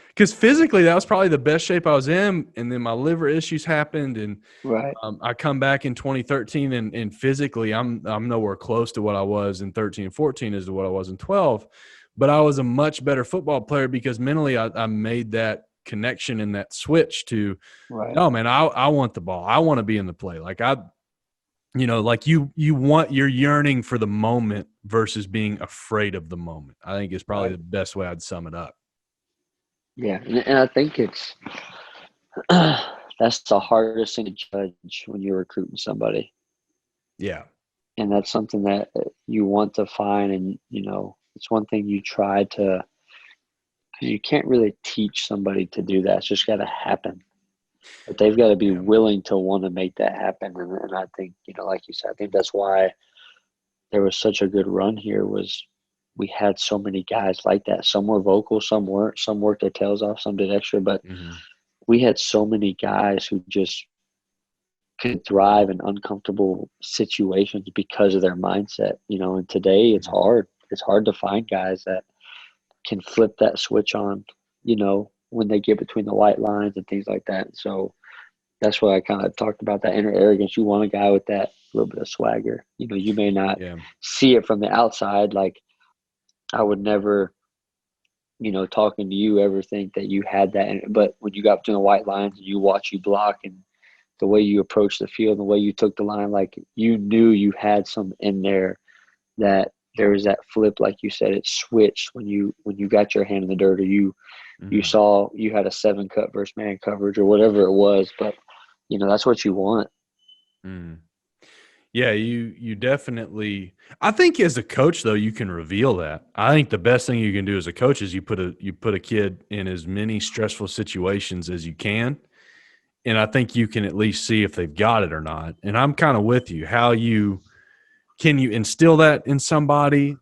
because physically that was probably the best shape I was in. And then my liver issues happened. And Right. I come back in 2013 and physically I'm nowhere close to what I was in 13 and 14 as to what I was in 12. But I was a much better football player because mentally I made that connection and that switch to, Right. oh man, I want the ball. I want to be in the play. Like like you're yearning for the moment versus being afraid of the moment. I think is probably the best way I'd sum it up. Yeah. And I think it's that's the hardest thing to judge when you're recruiting somebody. Yeah. And that's something that you want to find. And, it's one thing you try to, because you can't really teach somebody to do that. It's just got to happen. But they've got to be willing to want to make that happen. And I think, like you said, I think that's why there was such a good run here was we had so many guys like that. Some were vocal, some weren't. Some worked their tails off, some did extra. But we had so many guys who just could thrive in uncomfortable situations because of their mindset. And today it's hard. It's hard to find guys that can flip that switch on, when they get between the white lines and things like that. So that's why I kind of talked about that inner arrogance. You want a guy with that little bit of swagger. You may not see it from the outside. Like I would never, talking to you ever think that you had that. But when you got between the white lines and you watch you block and the way you approach the field, the way you took the line, like you knew you had some in there that there was that flip, like you said, it switched when you got your hand in the dirt or you saw you had a 7-cut versus man coverage or whatever it was. But, that's what you want. Yeah, you definitely – I think as a coach, though, you can reveal that. I think the best thing you can do as a coach is you put a kid in as many stressful situations as you can, and I think you can at least see if they've got it or not. And I'm kind of with you. Can you instill that in somebody?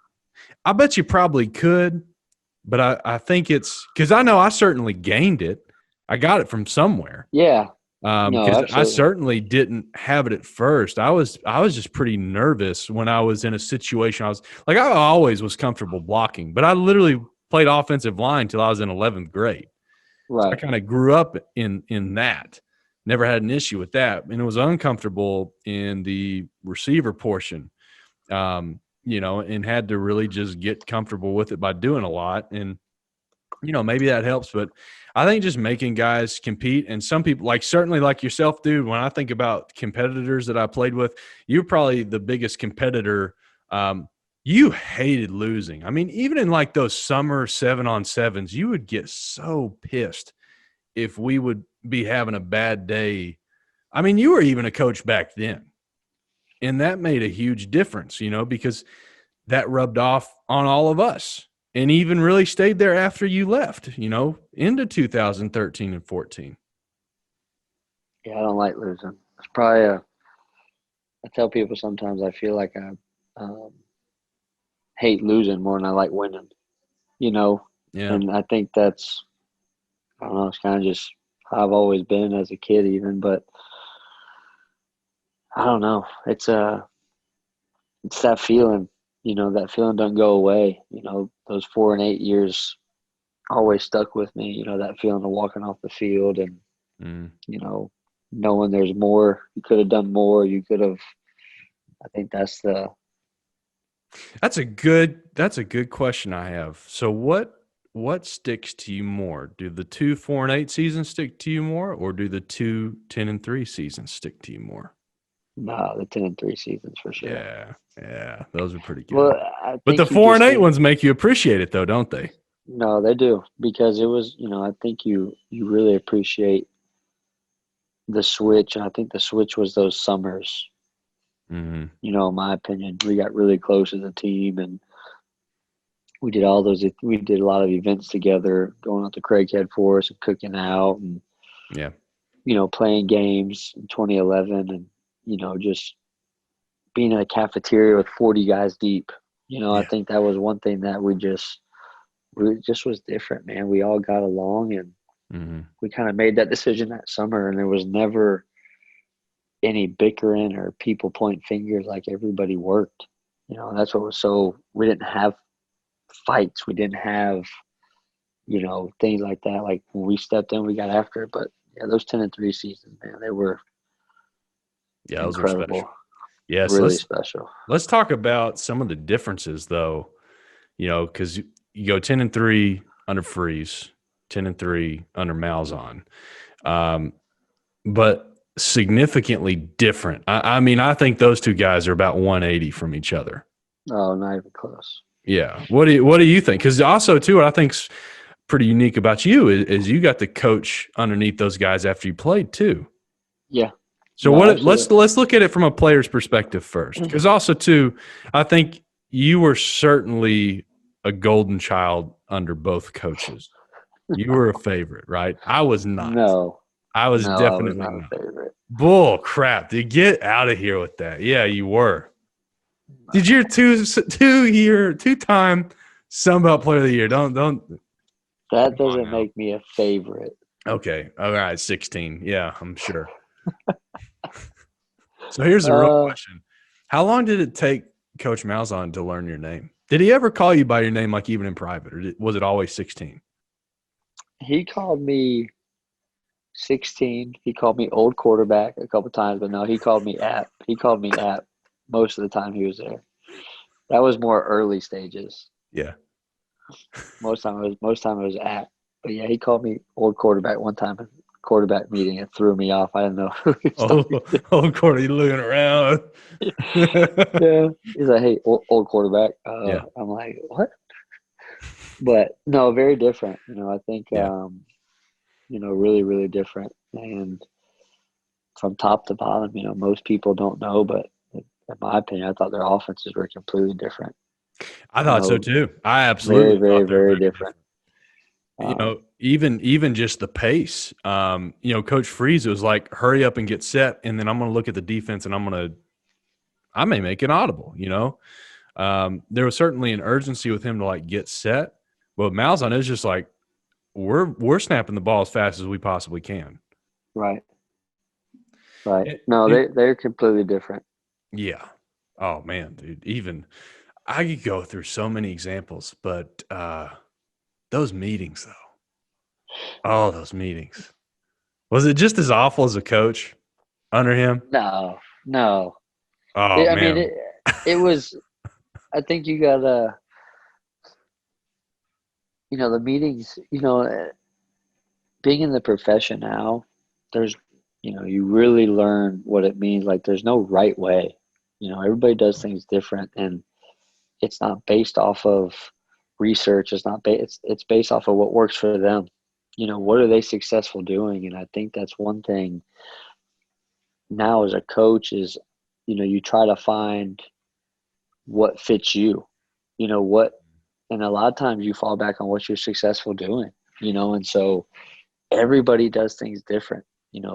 I bet you probably could, but I think it's – because I know I certainly gained it. I got it from somewhere. Yeah. Because I certainly didn't have it at first. I was just pretty nervous when I was in a situation. I always was comfortable blocking, but I literally played offensive line till I was in 11th grade. Right. So I kind of grew up in that. Never had an issue with that, and it was uncomfortable in the receiver portion, and had to really just get comfortable with it by doing a lot. And maybe that helps, but I think just making guys compete, and some people, certainly like yourself, dude, when I think about competitors that I played with, you're probably the biggest competitor. You hated losing. I mean, even in those summer 7-on-7s, you would get so pissed if we would be having a bad day. I mean, you were even a coach back then, and that made a huge difference, because that rubbed off on all of us. And even really stayed there after you left, into 2013 and 14. Yeah, I don't like losing. It's probably I tell people sometimes I feel like I hate losing more than I like winning, Yeah. And I think that's, I don't know, it's kind of just how I've always been as a kid even, but I don't know. It's that feeling. That feeling doesn't go away. Those 4 and 8 years always stuck with me. That feeling of walking off the field and, knowing there's more. You could have done more. You could have. I think that's a good question I have. So what what sticks to you more? Do the 2 4-8 seasons stick to you more, or do the 2 10-3 seasons stick to you more? No, the 10-3 seasons for sure. Yeah, those are pretty good. Well, I But the think 4-8 ones make you appreciate it, though, don't they? No, they do, because it was, I think you really appreciate the switch. And I think the switch was those summers. Mm-hmm. In my opinion, we got really close as a team, and we did a lot of events together, going out to Craighead Forest and cooking out, and yeah, playing games in 2011, and just being in a cafeteria with 40 guys deep. I think that was one thing that we just was different, man. We all got along, and we kind of made that decision that summer, and there was never any bickering or people point fingers. Like, everybody worked. That's what was we didn't have fights. We didn't have, things like that. Like, when we stepped in, we got after it. But yeah, those 10-3 seasons, man, they were incredible. Those were special. Yes, really special. Let's talk about some of the differences, though. Because you go 10-3 under Freeze, 10-3 under Malzahn, but significantly different. I mean, I think those two guys are about 180 from each other. Oh, not even close. Yeah. What do you think? Because also, too, what I think's pretty unique about you is you got to coach underneath those guys after you played too. Yeah. So let's look at it from a player's perspective first, because also too, I think you were certainly a golden child under both coaches. You were a favorite, right? I was not. No, I was definitely not a favorite. Bull crap! Dude, get out of here with that. Yeah, you were. Did your two-time Sun Belt Player of the Year? Don't. That doesn't make me a favorite. Okay. All right. 16. Yeah, I'm sure. So here's the real question. How long did it take Coach Malzahn to learn your name? Did he ever call you by your name, like even in private, or was it always 16? He called me 16. He called me old quarterback a couple times, but no, he called me App. He called me App most of the time he was there. That was more early stages. Yeah. Most time it was App. But yeah, he called me old quarterback one time in quarterback meeting. It threw me off. I didn't know who he was old quarterback, looking around. Yeah. He's like, hey, old quarterback. Yeah. I'm like, what? But no, very different. I think, really, really different. And from top to bottom, most people don't know, but in my opinion, I thought their offenses were completely different. I thought so too. I absolutely very, very different. Even just the pace. Coach Freeze was like, hurry up and get set, and then I'm going to look at the defense, and I may make it audible. There was certainly an urgency with him to like get set, but Malzahn is just like, we're snapping the ball as fast as we possibly can. Right. No, they're completely different. Yeah. Oh man, dude. Even I could go through so many examples, but those meetings though. Oh, those meetings. Was it just as awful as a coach under him? No. Oh, man. I mean, it was – I think you got to the meetings, being in the profession now, there's you really learn what it means. Like, there's no right way. Everybody does things different, and it's not based off of research. It's based off of what works for them. What are they successful doing? And I think that's one thing now as a coach is, you try to find what fits you, and a lot of times you fall back on what you're successful doing, and so everybody does things different.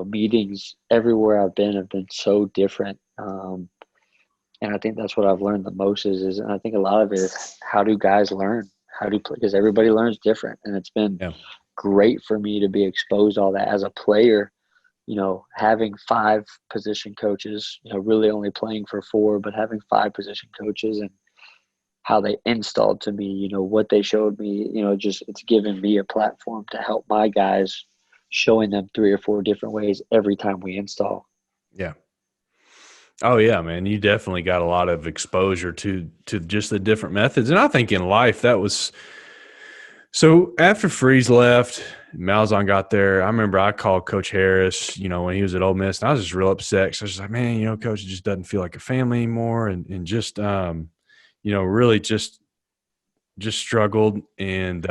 Meetings everywhere I've been have been so different. And I think that's what I've learned the most is, and I think a lot of it is how do guys learn? How do play? Because everybody learns different. And it's been great for me to be exposed to all that as a player, having 5 position coaches, really only playing for 4, but having 5 position coaches and how they installed to me, what they showed me, just it's given me a platform to help my guys, showing them 3 or 4 different ways every time we install. Yeah. Oh yeah, man. You definitely got a lot of exposure to just the different methods. And I think in life that was So after Freeze left, Malzahn got there. I remember I called Coach Harris, when he was at Ole Miss, and I was just real upset. So I was just like, man, Coach, it just doesn't feel like a family anymore, and just, really just struggled and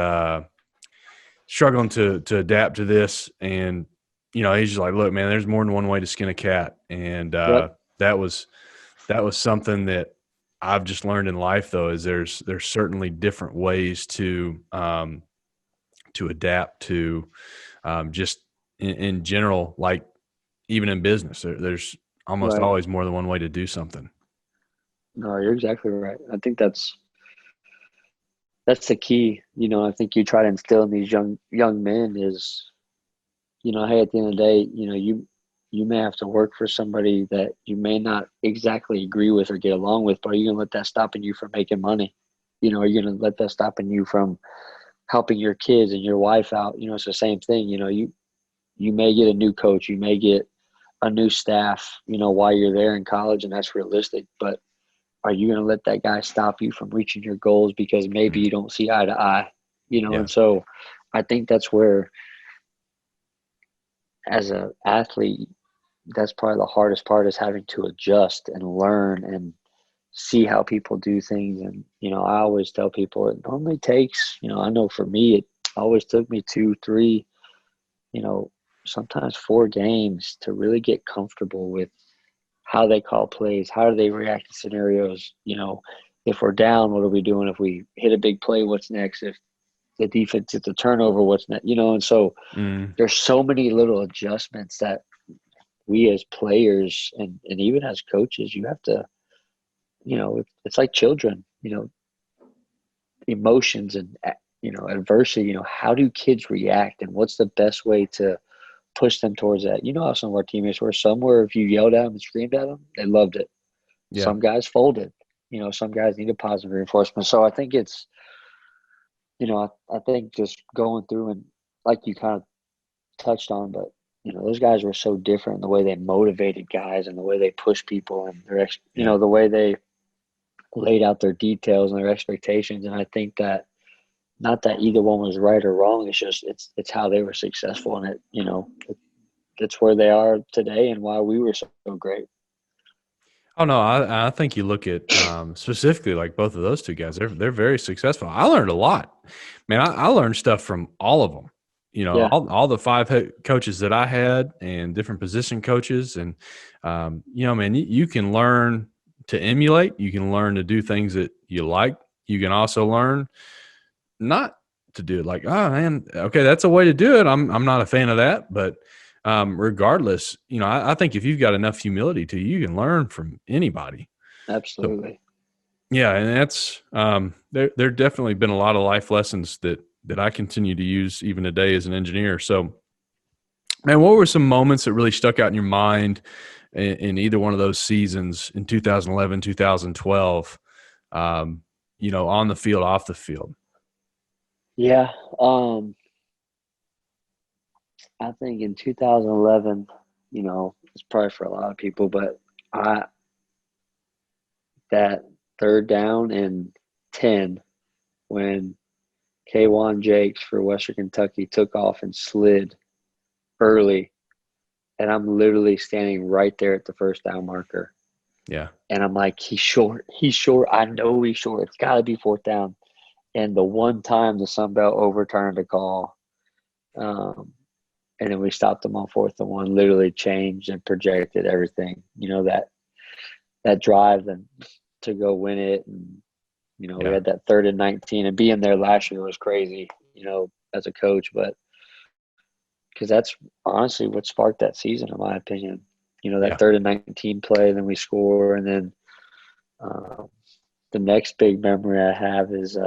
struggling to adapt to this. And he's just like, look, man, there's more than one way to skin a cat, and Yep. that was something that I've just learned in life, though, is there's certainly different ways to adapt to just in general, like even in business, there's almost Right. always more than one way to do something. No, you're exactly right. I think that's the key. I think you try to instill in these young men is, hey, at the end of the day, you may have to work for somebody that you may not exactly agree with or get along with, but are you gonna let that stopping you from making money? Are you gonna let that stopping you from helping your kids and your wife out? It's the same thing. You may get a new coach, you may get a new staff, while you're there in college, and that's realistic. But are you going to let that guy stop you from reaching your goals because maybe you don't see eye to eye? Yeah. And so I think that's where, as an athlete, that's probably the hardest part, is having to adjust and learn and see how people do things. And, I always tell people it normally takes, I know for me, it always took me 2, 3, sometimes 4 games to really get comfortable with how they call plays, how do they react to scenarios. If we're down, what are we doing? If we hit a big play, what's next? If the defense gets a turnover, what's next? And so there's so many little adjustments that we as players and even as coaches, you have to, it's like children, emotions and, adversity, how do kids react and what's the best way to push them towards that? How some of our teammates were, some were, if you yelled at them and screamed at them, they loved it. Yeah. Some guys folded, some guys needed positive reinforcement. So I think it's, I think just going through, and like you kind of touched on, but those guys were so different in the way they motivated guys and the way they pushed people and their, the way they laid out their details and their expectations. And I think that, not that either one was right or wrong, it's just it's how they were successful, and it's where they are today and why we were so great. Oh no, I think you look at specifically like both of those two guys. They're very successful. I learned a lot, man. I learned stuff from all of them. Yeah. All the 5 coaches that I had and different position coaches, and man, you can learn to emulate. You can learn to do things that you like. You can also learn not to do it. Like, oh man, okay, that's a way to do it. I'm not a fan of that, but regardless, I think if you've got enough humility you can learn from anybody. Absolutely. So, yeah. And that's, there definitely been a lot of life lessons that I continue to use even today as an engineer. So, man, what were some moments that really stuck out in your mind in either one of those seasons in 2011, 2012, on the field, off the field? Yeah. I think in 2011, it's probably for a lot of people, but that third down and 10 when K1 Jakes for Western Kentucky took off and slid early, and I'm literally standing right there at the first down marker. Yeah. And I'm like, he's short. I know he's short. It's got to be 4th down. And the one time the Sun Belt overturned a call, and then we stopped them on 4th and 1, literally changed and projected everything. That drive and to go win it. And, we had that 3rd and 19, and being there last year was crazy, as a coach, but because that's honestly what sparked that season, in my opinion. That 3rd and 19 play, then we score. And then the next big memory I have is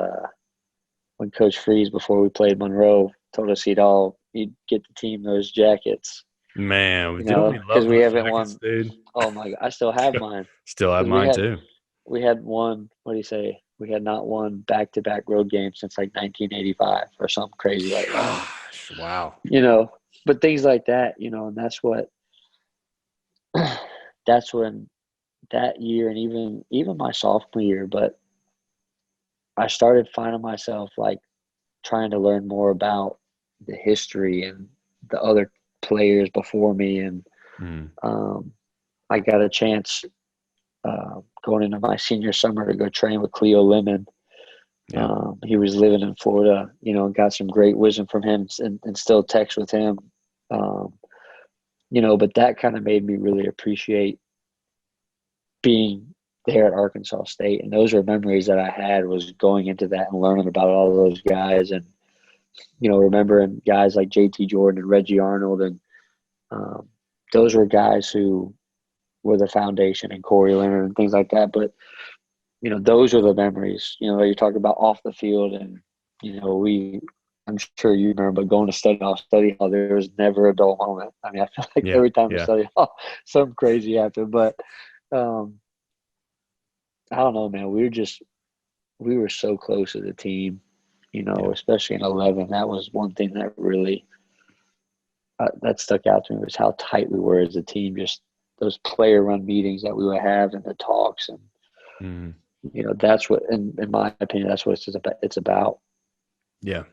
when Coach Freeze, before we played Monroe, told us he'd get the team those jackets. Man, because we haven't won. Dude. Oh my God, I still have mine. Still have mine too. We had won. What do you say? We had not won back-to-back road games since like 1985 or something crazy like that. Wow. But things like that, and that's what. That's when that year, and even my sophomore year, but I started finding myself like trying to learn more about the history and the other players before me. And I got a chance going into my senior summer to go train with Cleo Lemon. Yeah. He was living in Florida, got some great wisdom from him and still text with him. But that kind of made me really appreciate being there at Arkansas State. And those are memories that I had, was going into that and learning about all those guys and, remembering guys like JT Jordan and Reggie Arnold. And those were guys who were the foundation, and Corey Leonard and things like that. But, those are the memories, you talk about off the field. And, I'm sure you remember, but going to study hall, there was never a dull moment. I mean, I feel like every time we study hall, something crazy happened. But I don't know, man. We were so close as a team, especially in 11. That was one thing that really that stuck out to me, was how tight we were as a team. Just those player-run meetings that we would have and the talks, and that's what, in my opinion, that's what it's about. Yeah.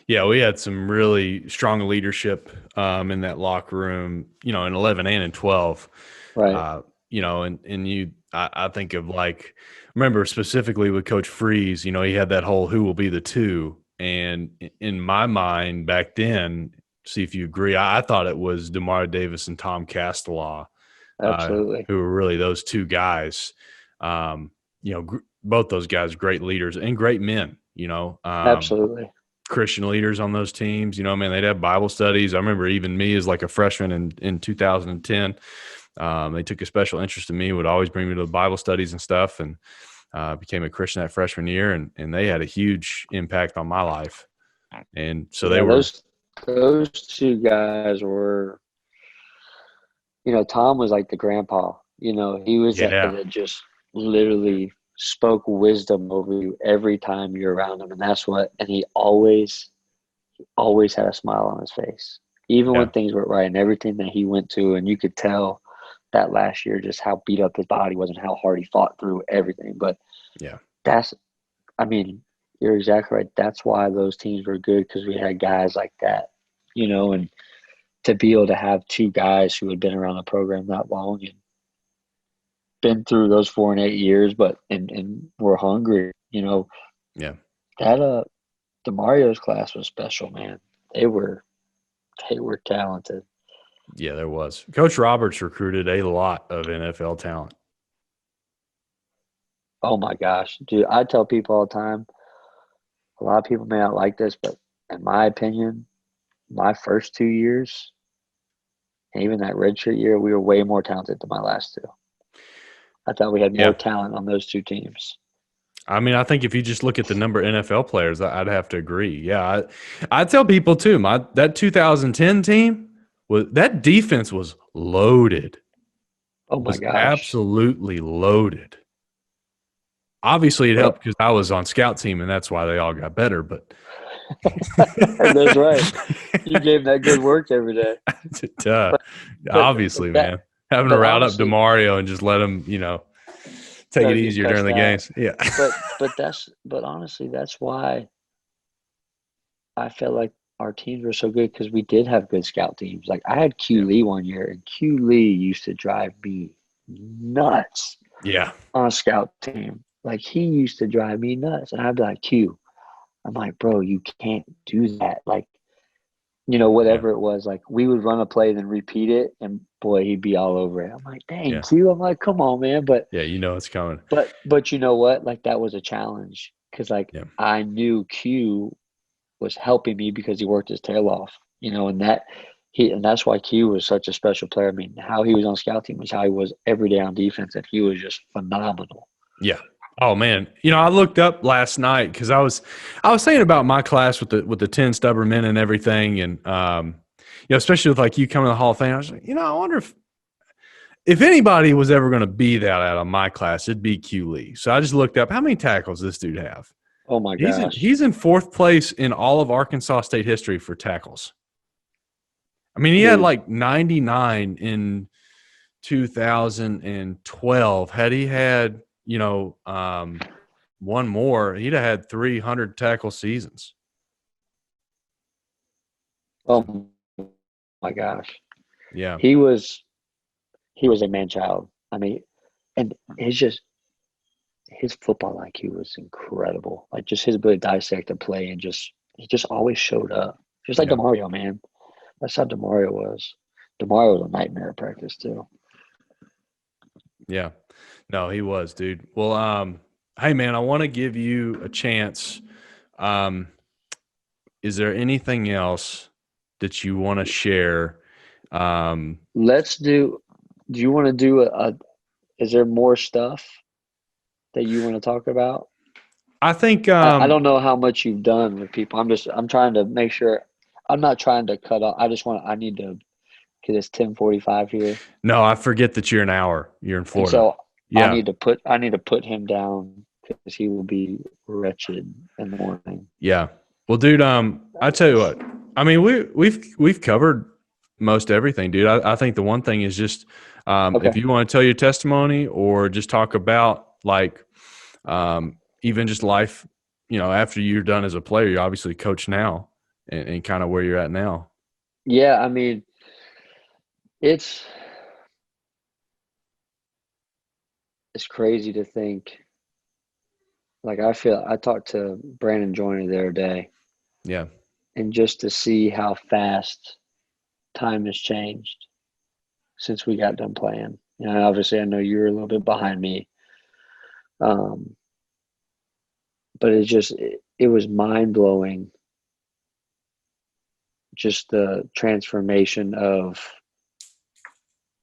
Yeah, we had some really strong leadership in that locker room, in 11 and in 12. Right. I think of, like, remember specifically with Coach Freeze, he had that whole who will be the two. And in my mind back then, see if you agree, I thought it was DeMar Davis and Tom Castelaw, Absolutely. who were really those two guys. Both those guys, great leaders and great men, Absolutely. Christian leaders on those teams. Man, they'd have Bible studies. I remember even me as like a freshman in 2010, they took a special interest in me, would always bring me to the Bible studies and stuff, and became a Christian that freshman year, and they had a huge impact on my life. And so they were those two guys were, Tom was like the grandpa. He was that that just literally spoke wisdom over you every time you're around him. And he always had a smile on his face, even when things were right, and everything that he went to. And you could tell that last year just how beat up his body was and how hard he fought through everything. But you're exactly right. That's why those teams were good, because we had guys like that, and to be able to have two guys who had been around the program that long and been through those 4 and 8 years, but and were hungry, that DeMario's class was special, man. They were talented. Yeah, there was. Coach Roberts recruited a lot of NFL talent. Oh my gosh, dude! I tell people all the time, a lot of people may not like this, but in my opinion, my first 2 years, and even that redshirt year, we were way more talented than my last two. I thought we had more talent on those two teams. I mean, I think if you just look at the number of NFL players, I'd have to agree. Yeah, I tell people too, that 2010 team, that defense was loaded. Oh my gosh, absolutely loaded. Obviously, it helped because I was on scout team, and that's why they all got better. But that's right. You gave that good work every day. Obviously, man. Having to route up DeMario and just let him, take it easier during the games. Yeah. But honestly, that's why I felt like our teams were so good, because we did have good scout teams. Like, I had Q Lee one year, and Q Lee used to drive me nuts. Yeah. On a scout team. Like, he used to drive me nuts. And I'd be like, Q, I'm like, bro, you can't do that. Like, whatever it was, like, we would run a play, then repeat it, and boy, he'd be all over it. I'm like, dang, Q. I'm like, come on, man. But it's coming. But you know what? Like, that was a challenge, because I knew Q was helping me because he worked his tail off, and that's why Q was such a special player. I mean, how he was on scout team was how he was every day on defense, and he was just phenomenal. Yeah. Oh man, I looked up last night because I was thinking about my class with the 10 stubborn men and everything, and especially with like you coming to the Hall of Fame. I was like, I wonder if anybody was ever going to be that out of my class, it'd be Q Lee. So I just looked up how many tackles this dude have. Oh my gosh, he's in 4th place in all of Arkansas State history for tackles. I mean, he had like 99 in 2012. Had he had one more, he'd have had 300 tackle seasons. Oh my gosh. Yeah. He was a man child. I mean, and his football IQ was incredible. Like just his ability to dissect and play and he just always showed up. Just like Yeah. DeMario, man. That's how DeMario was. DeMario was a nightmare at practice too. Yeah. No, he was, dude. Well, hey man, I want to give you a chance. Um, is there anything else that you want to share? Let's do you want to do is there more stuff that you want to talk about? I think I don't know how much you've done with people. I'm trying to make sure I'm not trying to cut off. I need to because it's 10:45 here. no, I forget that you're an hour. You're in And Florida. so Yeah. I need to put him down because he will be wretched in the morning. Yeah. Well, dude, I tell you what. I mean, we've covered most everything, dude. I think the one thing is just if Okay. you want to tell your testimony or just talk about like even just life, after you're done as a player, you're obviously coach now and kind of where you're at now. Yeah, I mean, it's it's crazy to think. Like I talked to Brandon Joyner the other day, Yeah. and just to see how fast time has changed since we got done playing. Obviously I know you're a little bit behind me. Um, but it was mind blowing just the transformation of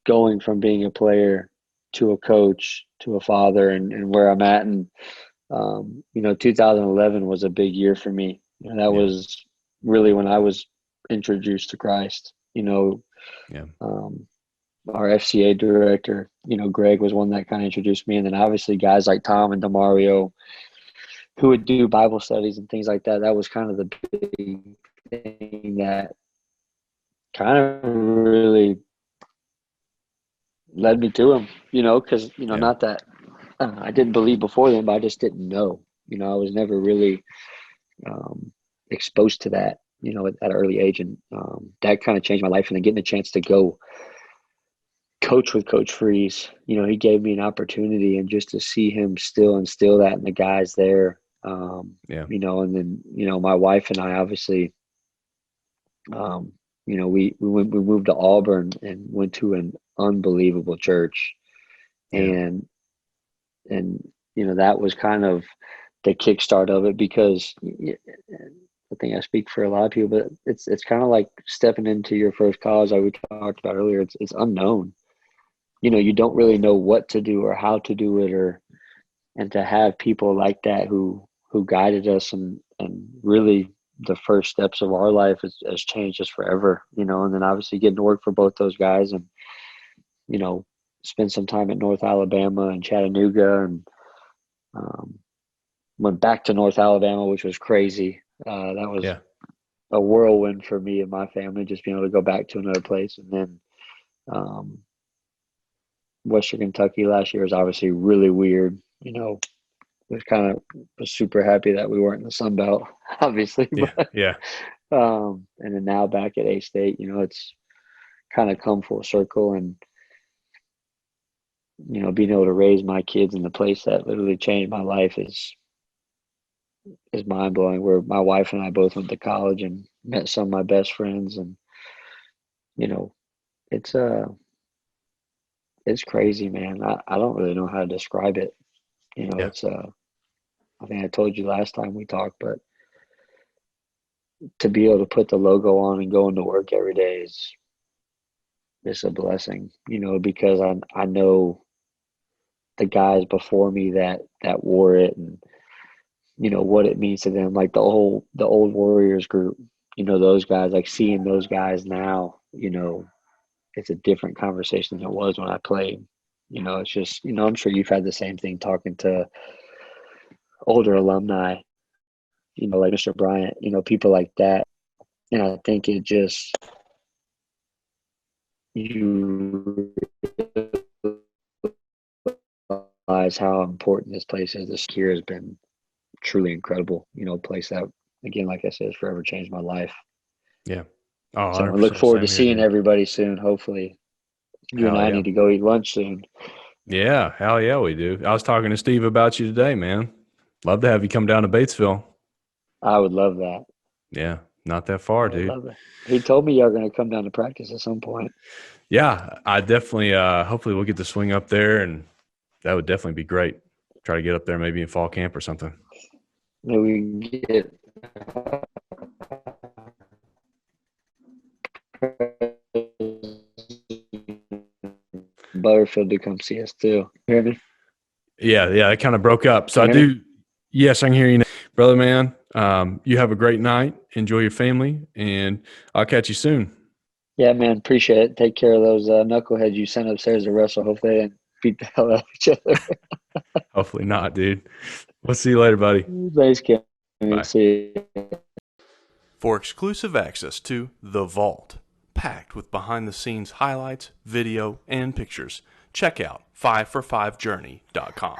going from being a player to a coach to a father and where I'm at. And 2011 was a big year for me. That Yeah. was really when I was introduced to Christ. Yeah. Our FCA director, Greg was one that kind of introduced me. And then obviously guys like Tom and DeMario who would do Bible studies and things like that. That was kind of the big thing that kind of really led me to him, because, Yeah. not that I didn't believe before then, but I just didn't know. I was never really exposed to that, at that early age. And that kind of changed my life. And then getting a chance to go coach with Coach Freeze, he gave me an opportunity and just to see him still instill that in the guys there. Yeah. And then, my wife and I obviously, we moved to Auburn and went to an unbelievable church. Yeah. And that was kind of the kickstart of it because I think I speak for a lot of people, but it's kind of like stepping into your first college, like we talked about earlier. It's unknown. You don't really know what to do or how to do it, and to have people like that who guided us and really the first steps of our life has changed us forever. And then obviously getting to work for both those guys and spend some time at North Alabama and Chattanooga and went back to North Alabama, which was crazy. That was Yeah. a whirlwind for me and my family, just being able to go back to another place. And then Western Kentucky last year was obviously really weird. Was super happy that we weren't in the Sun Belt, obviously. Yeah. But Yeah. and then now back at A State, it's kind of come full circle. And being able to raise my kids in the place that literally changed my life is mind blowing. Where my wife and I both went to college and met some of my best friends, and you know, it's it's crazy, man. I don't really know how to describe it. Yeah. It's I think I told you last time we talked, but to be able to put the logo on and go into work every day is it's a blessing, because I know the guys before me that wore it and what it means to them, like the old Warriors group, those guys, like seeing those guys now, it's a different conversation than it was when I played. It's just, I'm sure you've had the same thing talking to older alumni, like Mr. Bryant, people like that. And I think it just, you realize how important this place is. This year has been truly incredible, a place that, again, like I said, has forever changed my life. Yeah. Oh, So I look 100%. forward to Same here, seeing dude. everybody soon. Hopefully, you and Hell I yeah. need to go eat lunch soon. Yeah, hell yeah, we do. I was talking to Steve about you today, man. Love to have you come down to Batesville. I would love that. Yeah, not that I far, would dude. love that. He told me y'all going to come down to practice at some point. Yeah, I definitely, hopefully we'll get to swing up there, and that would definitely be great. Try to get up there maybe in fall camp or something. Maybe we can get Butterfield to come see us too. You hear me? Yeah, it kind of broke up. So Can I you hear me? do. Yes, I can hear you now. Brother, man. You have a great night. Enjoy your family, and I'll catch you soon. Yeah, man. Appreciate it. Take care of those knuckleheads you sent upstairs to wrestle. Hopefully they didn't beat the hell out of each other. Hopefully not, dude. We'll see you later, buddy. Thanks, Kim. Bye. See you. For exclusive access to The Vault, packed with behind-the-scenes highlights, video, and pictures, check out 5for5journey.com.